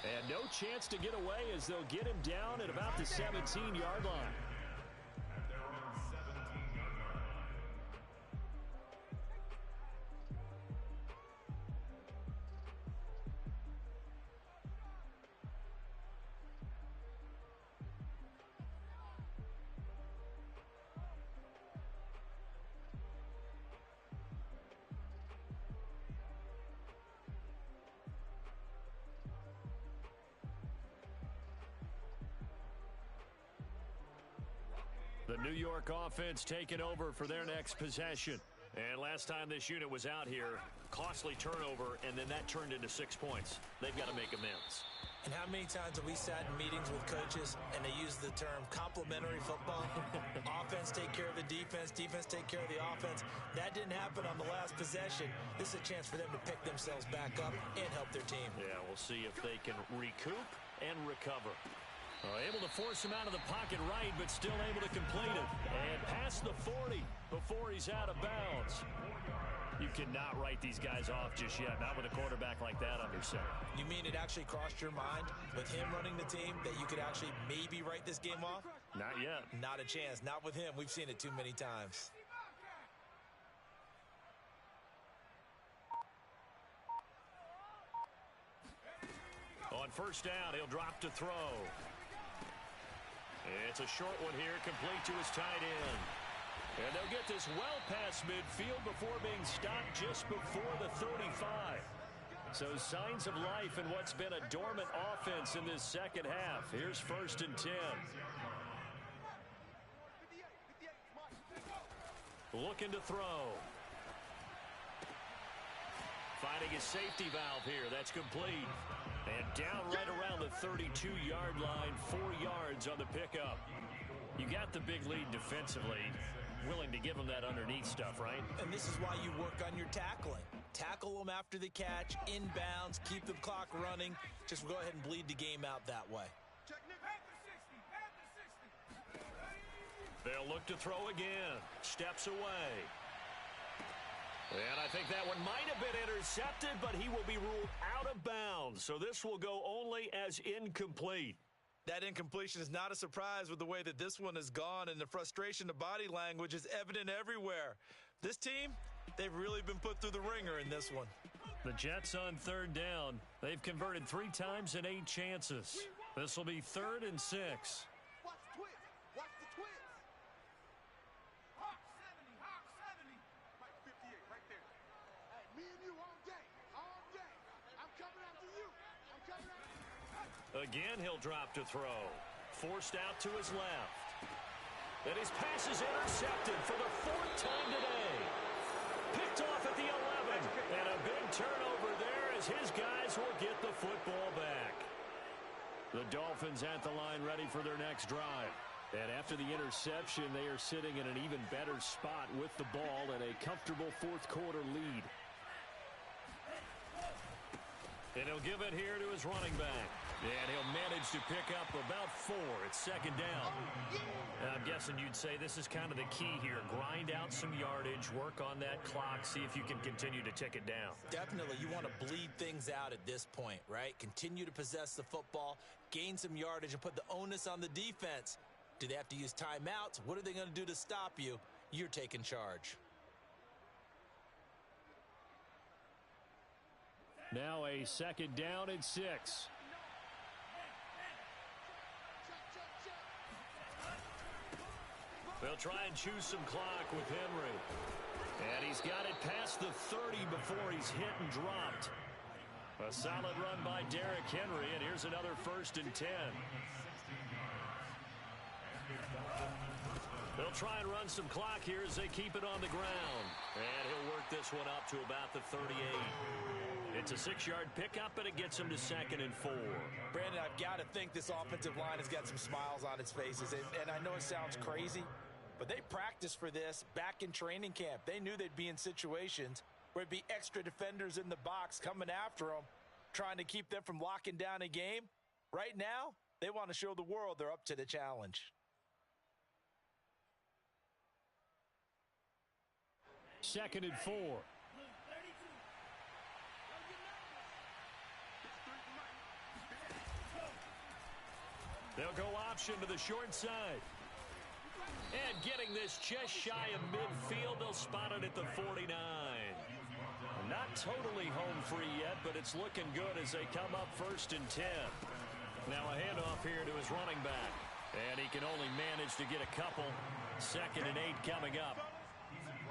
[SPEAKER 1] And no chance to get away as they'll get him down at about the 17-yard line. The New York offense taking over for their next possession. And last time this unit was out here, costly turnover, and then that turned into 6 points. They've got to make amends.
[SPEAKER 2] And how many times have we sat in meetings with coaches and they use the term complementary football? Offense take care of the defense, defense take care of the offense. That didn't happen on the last possession. This is a chance for them to pick themselves back up and help their team.
[SPEAKER 1] Yeah, we'll see if they can recoup and recover. Able to force him out of the pocket right, but still able to complete it. And past the 40 before he's out of bounds. You cannot write these guys off just yet, not with a quarterback like that under center.
[SPEAKER 2] You mean it actually crossed your mind with him running the team that you could actually maybe write this game off?
[SPEAKER 1] Not yet.
[SPEAKER 2] Not a chance. Not with him. We've seen it too many times.
[SPEAKER 1] On first down, he'll drop to throw. It's a short one here, complete to his tight end. And they'll get this well past midfield before being stopped just before the 35. So signs of life in what's been a dormant offense in this second half. Here's 1st and 10. Looking to throw. Finding his safety valve here. That's complete. And down right around the 32-yard line, 4 yards on the pickup. You got the big lead defensively. Willing to give them that underneath stuff, right?
[SPEAKER 2] And this is why you work on your tackling. Tackle them after the catch, inbounds, keep the clock running. Just go ahead and bleed the game out that way.
[SPEAKER 1] They'll look to throw again. Steps away. And I think that one might have been intercepted, but he will be ruled out of bounds. So this will go only as incomplete.
[SPEAKER 2] That incompletion is not a surprise with the way that this one has gone, and the frustration of body language is evident everywhere. This team, they've really been put through the ringer in this one.
[SPEAKER 1] The Jets on 3rd down. They've converted 3 times in 8 chances. This will be 3rd and 6.
[SPEAKER 6] Watch the twist. Watch the twist. Hawk 70. Hawk 70. Mike 58 right there. Hey, me and you all day. All day. I'm coming after you. I'm coming after you.
[SPEAKER 1] Again, he'll drop to throw. Forced out to his left. And his pass is intercepted for the 4th time today. Picked off at the 11. And a big turnover there as his guys will get the football back. The Dolphins at the line ready for their next drive. And after the interception, they are sitting in an even better spot with the ball and a comfortable fourth quarter lead. And he'll give it here to his running back. And he'll manage to pick up about 4. It's second down. And I'm guessing you'd say this is kind of the key here. Grind out some yardage, work on that clock, see if you can continue to tick it down.
[SPEAKER 2] Definitely, you want to bleed things out at this point, right? Continue to possess the football, gain some yardage, and put the onus on the defense. Do they have to use timeouts? What are they going to do to stop you? You're taking charge.
[SPEAKER 1] Now a second down and 6. They'll try and choose some clock with Henry. And he's got it past the 30 before he's hit and dropped. A solid run by Derrick Henry, and here's another 1st and 10. They'll try and run some clock here as they keep it on the ground. And he'll work this one up to about the 38. It's a 6-yard pickup, and it gets him to 2nd and 4.
[SPEAKER 3] Brandon, I've got to think this offensive line has got some smiles on its faces. And I know it sounds crazy, but they practiced for this back in training camp. They knew they'd be in situations where it'd be extra defenders in the box coming after them, trying to keep them from locking down a game. Right now, they want to show the world they're up to the challenge.
[SPEAKER 1] Second and 4. They'll go option to the short side. And getting this just shy of midfield, they'll spot it at the 49. Not totally home free yet, but it's looking good as they come up 1st and 10. Now a handoff here to his running back. And he can only manage to get a couple. 2nd and 8 coming up.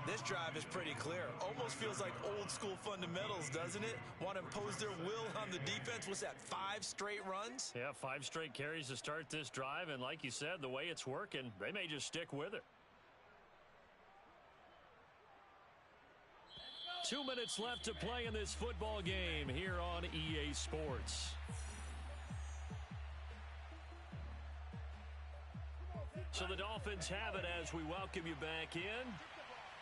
[SPEAKER 2] This drive is pretty clear. Almost feels like old school fundamentals, doesn't it? Want to impose their will on the defense. What's that, 5 straight runs?
[SPEAKER 1] Yeah, 5 straight carries to start this drive. And like you said, the way it's working, they may just stick with it. 2 minutes left to play in this football game here on EA Sports. So the Dolphins have it as we welcome you back in.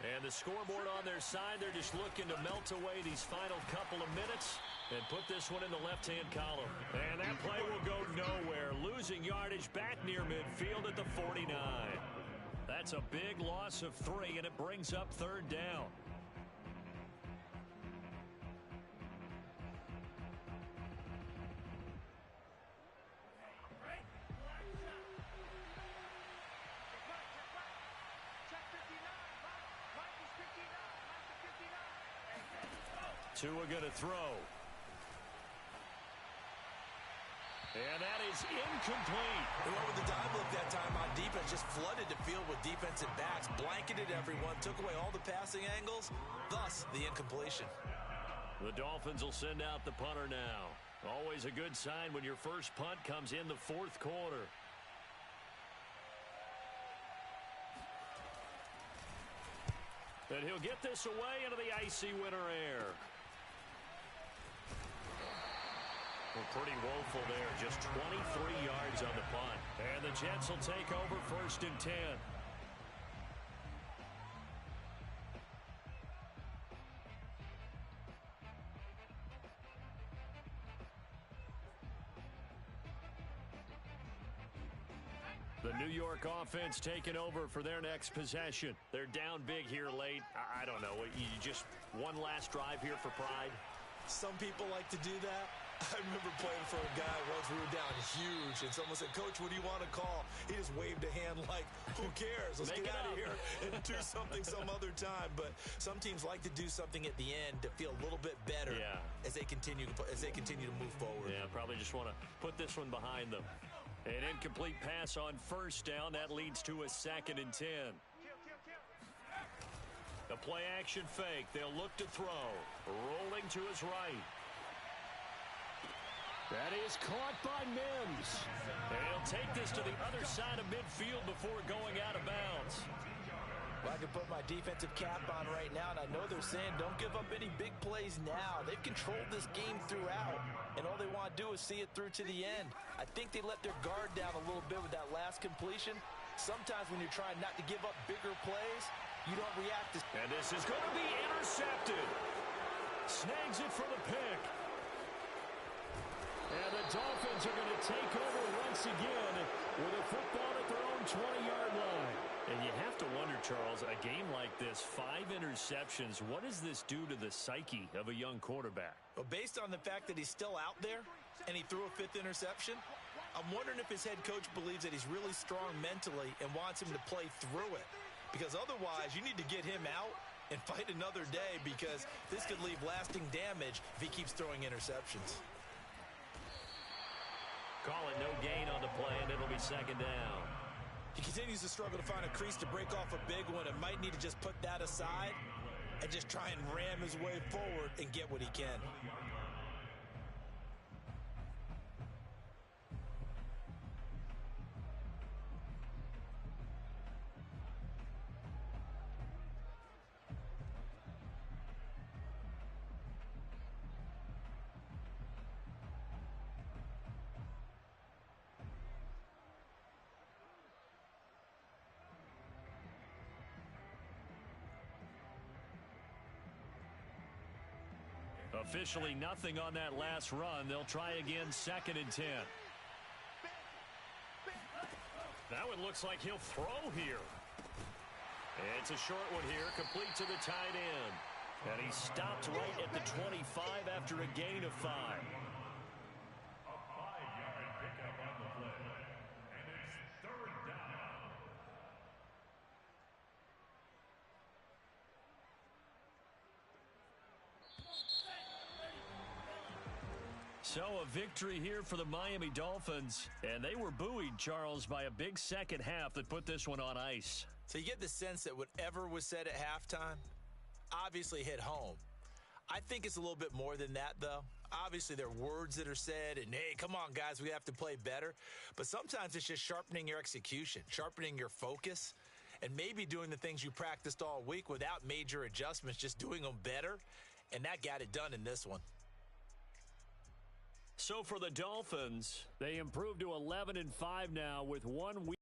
[SPEAKER 1] And the scoreboard on their side, they're just looking to melt away these final couple of minutes and put this one in the left-hand column. And that play will go nowhere, losing yardage back near midfield at the 49. That's a big loss of 3, and it brings up 3rd down. Tua going to throw. And that is incomplete.
[SPEAKER 2] They went with the dive look that time on defense. Just flooded the field with defensive backs. Blanketed everyone. Took away all the passing angles. Thus, the incompletion.
[SPEAKER 1] The Dolphins will send out the punter now. Always a good sign when your first punt comes in the 4th quarter. And he'll get this away into the icy winter air. Well, pretty woeful there. Just 23 yards on the punt. And the Jets will take over 1st and 10. The New York offense taking over for their next possession. They're down big here late. I don't know. You just one last drive here for pride?
[SPEAKER 2] Some people like to do that. I remember playing for a guy once. We were down huge, and someone said, "Coach, what do you want to call?" He just waved a hand like, who cares? Let's get out of here and do something some other time. But some teams like to do something at the end to feel a little bit better as they continue to move forward.
[SPEAKER 1] Yeah, probably just want to put this one behind them. An incomplete pass on 1st down. That leads to a 2nd and 10. The play action fake. They'll look to throw. Rolling to his right. That is caught by Mims. And he'll take this to the other side of midfield before going out of bounds.
[SPEAKER 3] Well, I can put my defensive cap on right now, and I know they're saying don't give up any big plays now. They've controlled this game throughout, and all they want to do is see it through to the end. I think they let their guard down a little bit with that last completion. Sometimes when you're trying not to give up bigger plays, you don't react as...
[SPEAKER 1] And this is going to be intercepted. Snags it for the pick. And the Dolphins are going to take over once again with a football at their own 20-yard line. And you have to wonder, Charles, a game like this, 5 interceptions, what does this do to the psyche of a young quarterback?
[SPEAKER 2] Well, based on the fact that he's still out there and he threw a 5th interception, I'm wondering if his head coach believes that he's really strong mentally and wants him to play through it. Because otherwise, you need to get him out and fight another day, because this could leave lasting damage if he keeps throwing interceptions.
[SPEAKER 1] Call it no gain on the play, and it'll be 2nd down.
[SPEAKER 2] He continues to struggle to find a crease to break off a big one, and might need to just put that aside and just try and ram his way forward and get what he can.
[SPEAKER 1] Officially nothing on that last run. They'll try again, 2nd and 10. That one looks like he'll throw here. It's a short one here, complete to the tight end. And he stopped right at the 25 after a gain of 5.
[SPEAKER 5] A 5-yard pickup on the play. And it's 3rd down.
[SPEAKER 1] So a victory here for the Miami Dolphins. And they were buoyed, Charles, by a big second half that put this one on ice.
[SPEAKER 2] So you get the sense that whatever was said at halftime obviously hit home. I think it's a little bit more than that, though. Obviously, there are words that are said, and, hey, come on, guys, we have to play better. But sometimes it's just sharpening your execution, sharpening your focus, and maybe doing the things you practiced all week without major adjustments, just doing them better. And that got it done in this one.
[SPEAKER 1] So for the Dolphins, they improved to 11-5 now with 1 week.